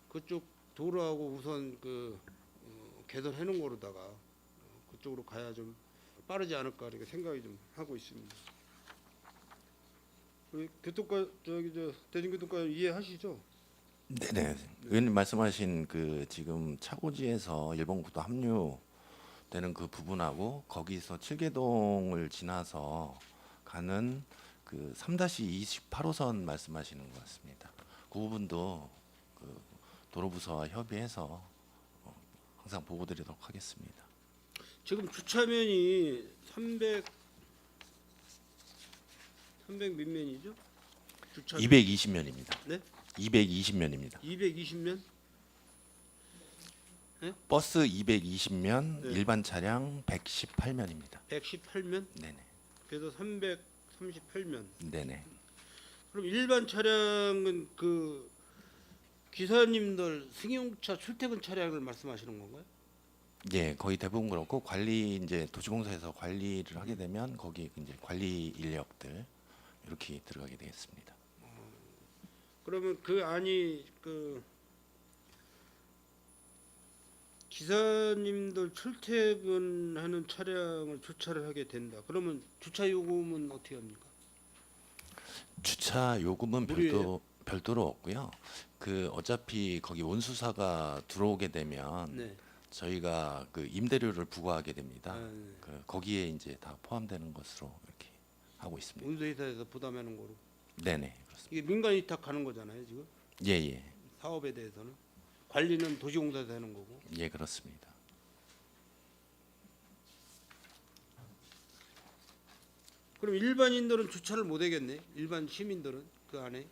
Speaker 9: 그쪽 도로하고 우선 그 개설해 놓은 거로다가 그쪽으로 가야 좀 빠르지 않을까 이렇게 생각이 좀 하고 있습니다. 우리 교통과 대중교통과 이해하시죠?
Speaker 8: 네네. 의원님 말씀하신 그 지금 차고지에서 일본국도 합류되는 그 부분하고 거기서 칠계동을 지나서 가는 그 3-28호선 말씀하시는 것 같습니다. 그 부분도 그 도로부서와 협의해서 항상 보고드리도록 하겠습니다.
Speaker 9: 지금 주차면이 300 몇 면이죠? 주차
Speaker 8: 220면입니다.
Speaker 9: 네?
Speaker 8: 220면입니다.
Speaker 9: 220면?
Speaker 8: 버스 220면,
Speaker 9: 네.
Speaker 8: 일반 차량 118면입니다.
Speaker 9: 118면?
Speaker 8: 네네.
Speaker 9: 그래서 338면.
Speaker 8: 네네.
Speaker 9: 그럼 일반 차량은 그 기사님들 승용차 출퇴근 차량을 말씀하시는 건가요?
Speaker 8: 예, 거의 대부분 그렇고 관리 이제 도시공사에서 관리를 하게 되면 거기 이제 관리 인력들 이렇게 들어가게 되겠습니다.
Speaker 9: 그러면 그 안이 그 기사님들 출퇴근하는 차량을 주차를 하게 된다. 그러면 주차 요금은 어떻게 합니까?
Speaker 8: 주차 요금은
Speaker 9: 무료예요?
Speaker 8: 별도로 없고요. 그 어차피 거기 원수사가 들어오게 되면
Speaker 9: 네.
Speaker 8: 저희가 그 임대료를 부과하게 됩니다.
Speaker 9: 네.
Speaker 8: 그 거기에 이제 다 포함되는 것으로 이렇게 하고 있습니다.
Speaker 9: 운수회사에서 부담하는 거로.
Speaker 8: 네네, 그렇습니다.
Speaker 9: 이게 민간 위탁하는 거잖아요, 지금.
Speaker 8: 예예,
Speaker 9: 사업에 대해서는 관리는 도시공사에서 하는 거고.
Speaker 8: 예 그렇습니다.
Speaker 9: 그럼 일반인들은 주차를 못 하겠네. 일반 시민들은 그 안에.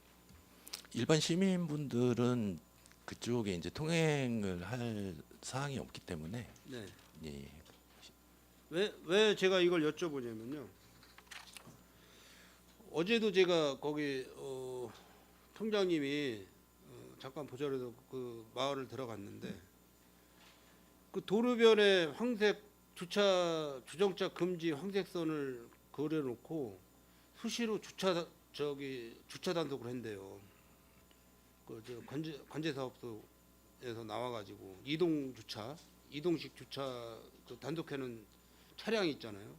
Speaker 8: 일반 시민분들은 그쪽에 이제 통행을 할 사항이 없기 때문에
Speaker 9: 네.
Speaker 8: 예,
Speaker 9: 왜 제가 이걸 여쭤보냐면요. 어제도 제가 거기 통장님이 잠깐 보자려서 그 마을을 들어갔는데, 그 도로변에 황색 주정차 금지 황색선을 그려놓고 수시로 주차 단속을 한대요. 그 관제 사업소에서 나와가지고 이동식 주차 그 단속해놓은 차량이 있잖아요.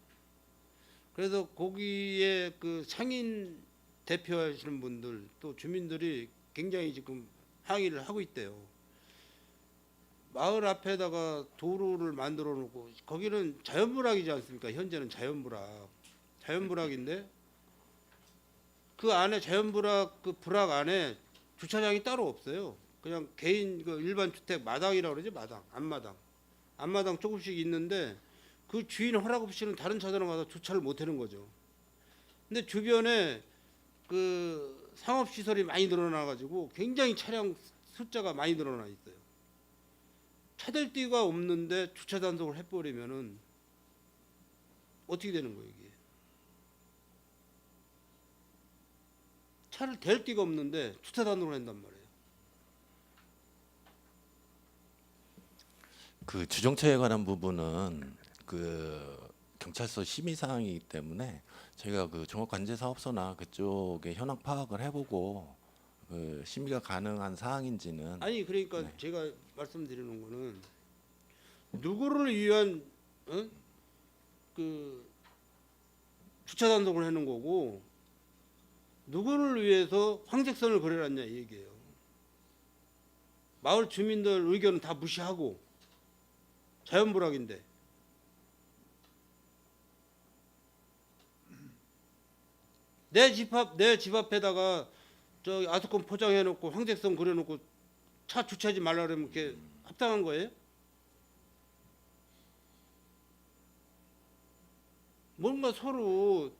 Speaker 9: 그래서 거기에 그 상인 대표하시는 분들 또 주민들이 굉장히 지금 항의를 하고 있대요. 마을 앞에다가 도로를 만들어 놓고 거기는 자연부락이지 않습니까? 현재는 자연부락인데 그 안에 자연부락 그 부락 안에 주차장이 따로 없어요. 그냥 개인 그 일반 주택 마당이라고 그러지, 앞마당 조금씩 있는데 그 주인 허락 없이는 다른 차들은 가서 주차를 못 하는 거죠. 근데 주변에 그 상업 시설이 많이 늘어나 가지고 굉장히 차량 숫자가 많이 늘어나 있어요. 차댈 데가 없는데 주차 단속을 해버리면은 어떻게 되는 거예요, 이게? 차를 댈 데가 없는데 주차 단속을 한단 말이에요.
Speaker 8: 그 주정차에 관한 부분은 그 경찰서 심의 사항이기 때문에 저희가 그 종합관제사업소나 그쪽에 현황 파악을 해보고 그 심의가 가능한 사항인지는
Speaker 9: 아니 그러니까
Speaker 8: 네.
Speaker 9: 제가 말씀드리는 거는 누구를 위한 그 주차 단속을 해놓은 거고 누구를 위해서 황색선을 그려놨냐 이 얘기예요. 마을 주민들 의견은 다 무시하고 자연불악인데 내 집 앞에다가 저 아스콘 포장해놓고 황색선 그려놓고 차 주차하지 말라 그러면 이렇게 합당한 거예요? 뭔가 서로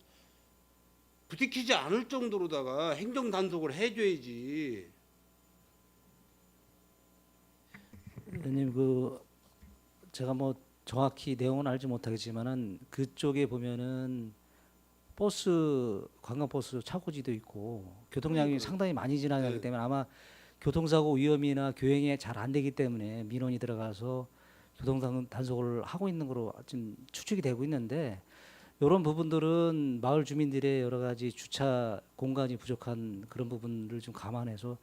Speaker 9: 부딪히지 않을 정도로다가 행정 단속을 해줘야지.
Speaker 3: 의원님 그 제가 뭐 정확히 내용은 알지 못하겠지만은 그쪽에 보면은 버스 관광버스 차고지도 있고 교통량이
Speaker 9: 그러니까요.
Speaker 3: 상당히 많이 지나가기
Speaker 9: 네.
Speaker 3: 때문에 아마 교통사고 위험이나 교행에 잘 안 되기 때문에 민원이 들어가서 교통 단속을 하고 있는 거로 지금 추측이 되고 있는데 이런 부분들은 마을 주민들의 여러 가지 주차 공간이 부족한 그런 부분을 좀 감안해서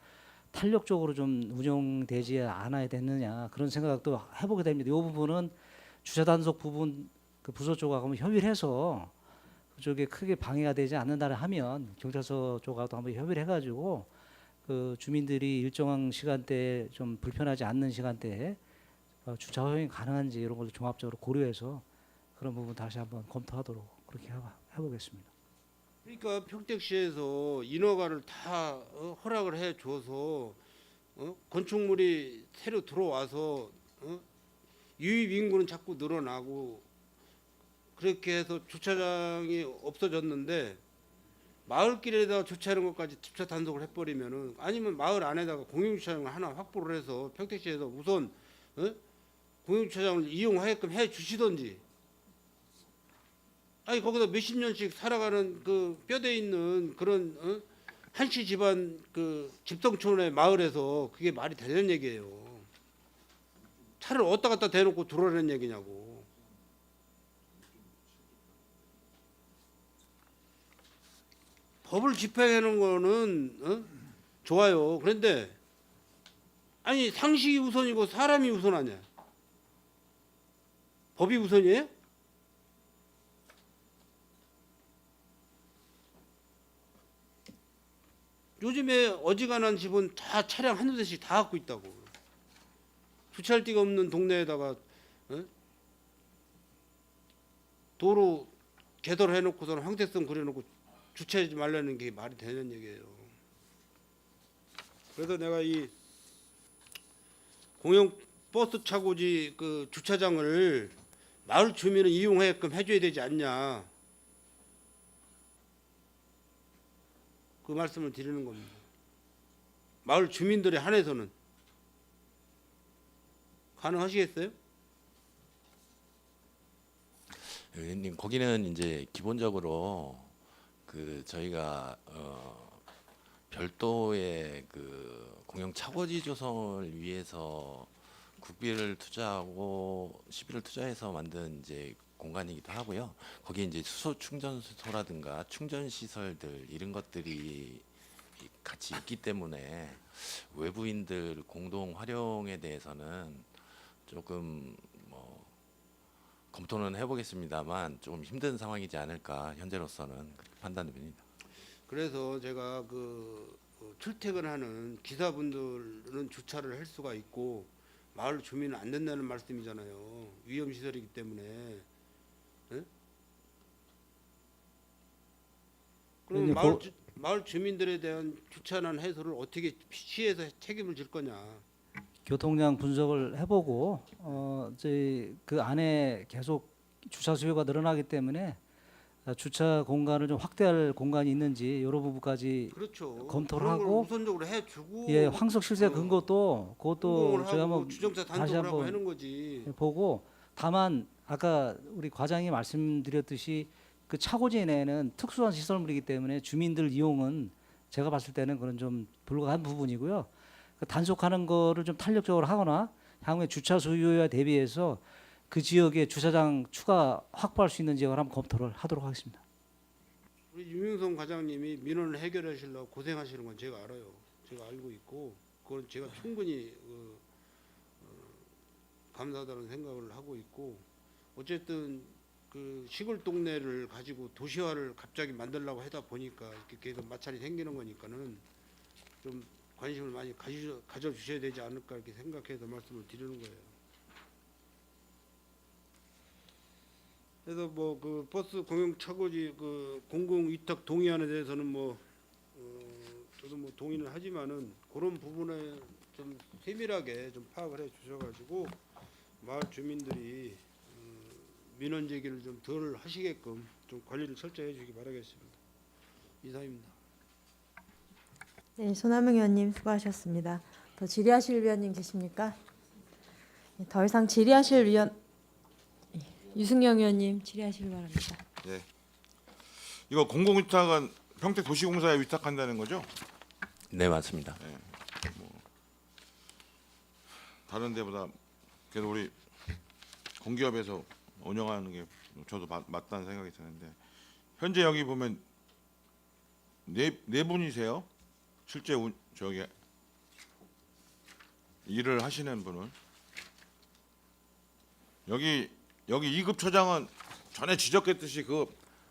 Speaker 3: 탄력적으로 좀 운영되지 않아야 되느냐 그런 생각도 해보게 됩니다. 이 부분은 주차 단속 부분 그 부서 쪽하고 한번 협의를 해서 그쪽에 크게 방해가 되지 않는다를 하면 경찰서 쪽하고도 한번 협의를 해가지고 그 주민들이 일정한 시간대에 좀 불편하지 않는 시간대에 주차 허용이 가능한지 이런 걸 종합적으로 고려해서 그런 부분 다시 한번 검토하도록 그렇게 해보겠습니다.
Speaker 9: 그러니까 평택시에서 인허가를 다 허락을 해줘서 건축물이 새로 들어와서 유입 인구는 자꾸 늘어나고 그렇게 해서 주차장이 없어졌는데 마을길에다가 주차하는 것까지 주차 단속을 해버리면은 아니면 마을 안에다가 공용주차장을 하나 확보를 해서 평택시에서 우선 공용주차장을 이용하게끔 해주시던지 아니 거기서 몇십 년씩 살아가는 그 뼈대 있는 그런 한시 집안 그 집성촌의 마을에서 그게 말이 되는 얘기예요. 차를 어디다 갖다 대놓고 들어오라는 얘기냐고. 법을 집행하는 거는 좋아요. 그런데 아니 상식이 우선이고 사람이 우선 아니야. 법이 우선이에요? 요즘에 어지간한 집은 다 차량 한두 대씩 다 갖고 있다고. 주차할 데가 없는 동네에다가 도로 개설해놓고서는 황색선 그려놓고 주차하지 말라는 게 말이 되는 얘기예요. 그래서 내가 이 공영 버스 차고지 그 주차장을 마을 주민은 이용하게끔 해줘야 되지 않냐. 그 말씀을 드리는 겁니다. 마을 주민들에 한해서는 가능하시겠어요?
Speaker 8: 의원님 거기는 이제 기본적으로 그 저희가 별도의 그 공영 차고지 조성을 위해서 국비를 투자하고 시비를 투자해서 만든 이제 공간이기도 하고요. 거기에 이제 수소 충전소라든가 충전 시설들 이런 것들이 같이 있기 때문에 외부인들 공동 활용에 대해서는 조금 뭐 검토는 해보겠습니다만 조금 힘든 상황이지 않을까 현재로서는 그렇게 판단됩니다.
Speaker 9: 그래서 제가 그 출퇴근하는 기사분들은 주차를 할 수가 있고 마을 주민은 안 된다는 말씀이잖아요. 위험 시설이기 때문에. 예? 그럼
Speaker 3: 근데
Speaker 9: 마을 주민들에 대한 주차난 해소를 어떻게 시에서 책임을 질 거냐?
Speaker 3: 교통량 분석을 해보고 저희 그 안에 계속 주차 수요가 늘어나기 때문에 주차 공간을 좀 확대할 공간이 있는지 이런 부분까지
Speaker 9: 그렇죠.
Speaker 3: 검토를
Speaker 9: 그런 걸
Speaker 3: 하고
Speaker 9: 우선적으로 해주고
Speaker 3: 예 황석 실세 근거도 그것도
Speaker 9: 공공을
Speaker 3: 저희
Speaker 9: 하고
Speaker 3: 한번
Speaker 9: 주정차
Speaker 3: 다시
Speaker 9: 단속을 하고
Speaker 3: 한번
Speaker 9: 하는 거지.
Speaker 3: 보고 다만 아까 우리 과장이 말씀드렸듯이 그 차고지 내에는 특수한 시설물이기 때문에 주민들 이용은 제가 봤을 때는 그런 좀 불가한 부분이고요. 그 단속하는 거를 좀 탄력적으로 하거나 향후에 주차 수요에 대비해서 그 지역에 주차장 추가 확보할 수 있는 지역을 한번 검토를 하도록 하겠습니다.
Speaker 9: 우리 유명성 과장님이 민원을 해결하시려고 고생하시는 건 제가 알아요. 제가 알고 있고 그건 제가 충분히 감사하다는 생각을 하고 있고 어쨌든 그 시골 동네를 가지고 도시화를 갑자기 만들려고 하다 보니까 이렇게 계속 마찰이 생기는 거니까는 좀 관심을 많이 가져주셔야 되지 않을까 이렇게 생각해서 말씀을 드리는 거예요. 그래서 뭐 그 버스 공영 차고지 그 공공 위탁 동의안에 대해서는 저도 뭐 동의는 하지만은 그런 부분에 좀 세밀하게 좀 파악을 해 주셔가지고 마을 주민들이 민원 제기를 좀 덜 하시게끔 좀 관리를 철저히 해주시기 바라겠습니다. 이상입니다.
Speaker 1: 네, 손하명 의원님 수고하셨습니다. 더 질의하실 위원님 계십니까? 네, 더 이상 질의하실 위원 유승영 의원님 질의하시기 바랍니다.
Speaker 4: 네. 이거 공공위탁은 평택도시공사에 위탁한다는 거죠?
Speaker 8: 네, 맞습니다.
Speaker 4: 다른 데보다 그래도 우리 공기업에서 운영하는 게 저도 맞다는 생각이 드는데 현재 여기 보면 네 분이세요? 실제 저기 일을 하시는 분은 여기 2급 처장은 전에 지적했듯이 그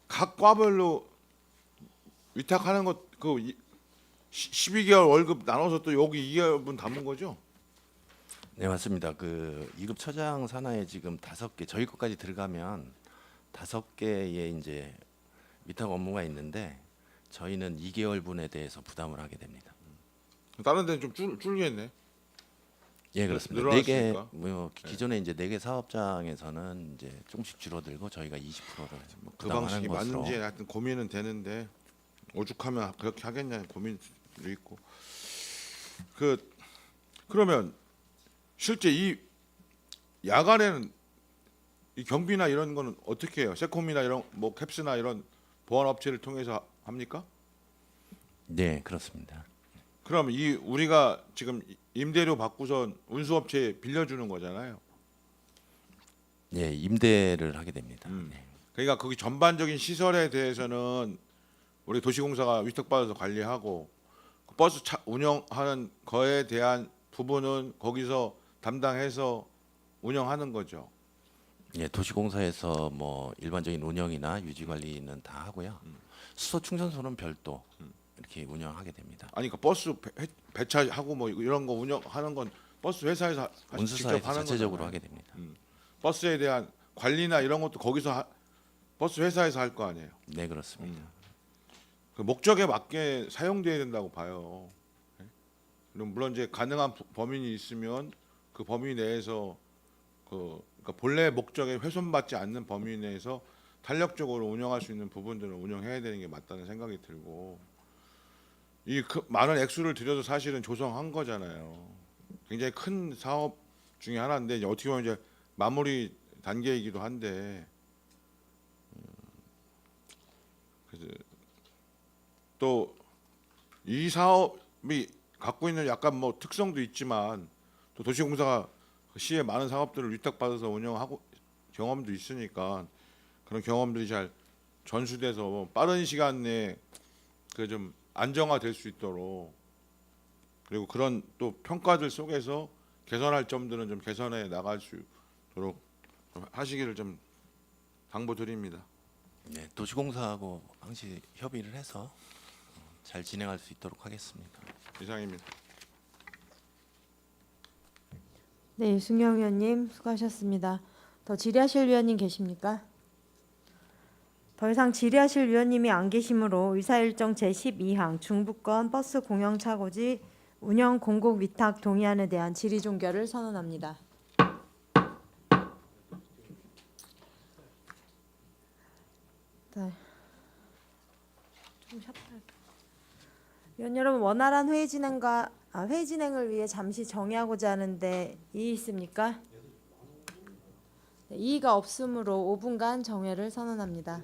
Speaker 4: 각 과별로 위탁하는 것 그 12개월 월급 나눠서 또 여기 2개월분 담은 거죠?
Speaker 8: 네, 맞습니다. 그 2급 처장 산하에 지금 5개, 저희 것까지 들어가면 5개의 이제 위탁 업무가 있는데 저희는 2개월분에 대해서 부담을 하게 됩니다.
Speaker 4: 다른 데는 좀 줄겠네.
Speaker 8: 예, 그렇습니다.
Speaker 4: 늘어났으니까.
Speaker 8: 4개 뭐 기존에 이제 4개 사업장에서는 이제 조금씩 줄어들고 저희가 20%를
Speaker 4: 그
Speaker 8: 부담하는
Speaker 4: 방식이
Speaker 8: 것으로.
Speaker 4: 맞는지 하여튼 고민은 되는데 오죽하면 그렇게 하겠냐는 고민도 있고 그러면 실제 이 야간에는 이 경비나 이런 거는 어떻게 해요? 세콤이나 이런 뭐 캡스나 이런 보안 업체를 통해서 합니까?
Speaker 8: 네, 그렇습니다.
Speaker 4: 그럼 이 우리가 지금 임대료 받고선 운수업체에 빌려주는 거잖아요.
Speaker 8: 예, 임대를 하게 됩니다. 네.
Speaker 4: 그러니까 거기 전반적인 시설에 대해서는 우리 도시공사가 위탁받아서 관리하고 그 버스 운영하는 거에 대한 부분은 거기서 담당해서 운영하는 거죠.
Speaker 8: 예, 도시공사에서 뭐 일반적인 운영이나 유지 관리는 다 하고요. 수소 충전소는 별도 이렇게 운영하게 됩니다.
Speaker 4: 아니 그 버스 배차하고 뭐 이런 거 운영하는 건 버스 회사에서 직접
Speaker 8: 운수사에서
Speaker 4: 하는
Speaker 8: 자체적으로
Speaker 4: 거잖아요.
Speaker 8: 하게 됩니다.
Speaker 4: 버스에 대한 관리나 이런 것도 거기서 버스 회사에서 할 거 아니에요.
Speaker 8: 네, 그렇습니다.
Speaker 4: 그 목적에 맞게 사용돼야 된다고 봐요. 그럼 물론 이제 가능한 범인이 있으면 그 범위 내에서 그러니까 본래 목적에 훼손받지 않는 범위 내에서 탄력적으로 운영할 수 있는 부분들은 운영해야 되는 게 맞다는 생각이 들고 이 많은 액수를 들여서 사실은 조성한 거잖아요. 굉장히 큰 사업 중에 하나인데 이제 어떻게 보면 이제 마무리 단계이기도 한데 그래서 또 이 사업이 갖고 있는 약간 뭐 특성도 있지만 또 도시공사가 시의 많은 사업들을 위탁받아서 운영하고 경험도 있으니까 그런 경험들이 잘 전수돼서 빠른 시간 내에 그 좀 안정화될 수 있도록 그리고 그런 또 평가들 속에서 개선할 점들은 좀 개선해 나갈 수 있도록 좀 하시기를 좀 당부드립니다.
Speaker 8: 네, 도시공사하고 항시 협의를 해서 잘 진행할 수 있도록 하겠습니다.
Speaker 4: 이상입니다.
Speaker 1: 네, 유승영 의원님 수고하셨습니다. 더 질의하실 위원님 계십니까? 더 이상 질의하실 위원님이 안 계시므로 의사일정 제12항 중부권 버스 공영차고지 운영 공공 위탁 동의안에 대한 질의 종결을 선언합니다. 네. 좀 샵할. 위원 여러분 원활한 회의 진행을 위해 잠시 정의하고자 하는데 이의 있습니까? 네, 이의가 없으므로 5분간 정회를 선언합니다.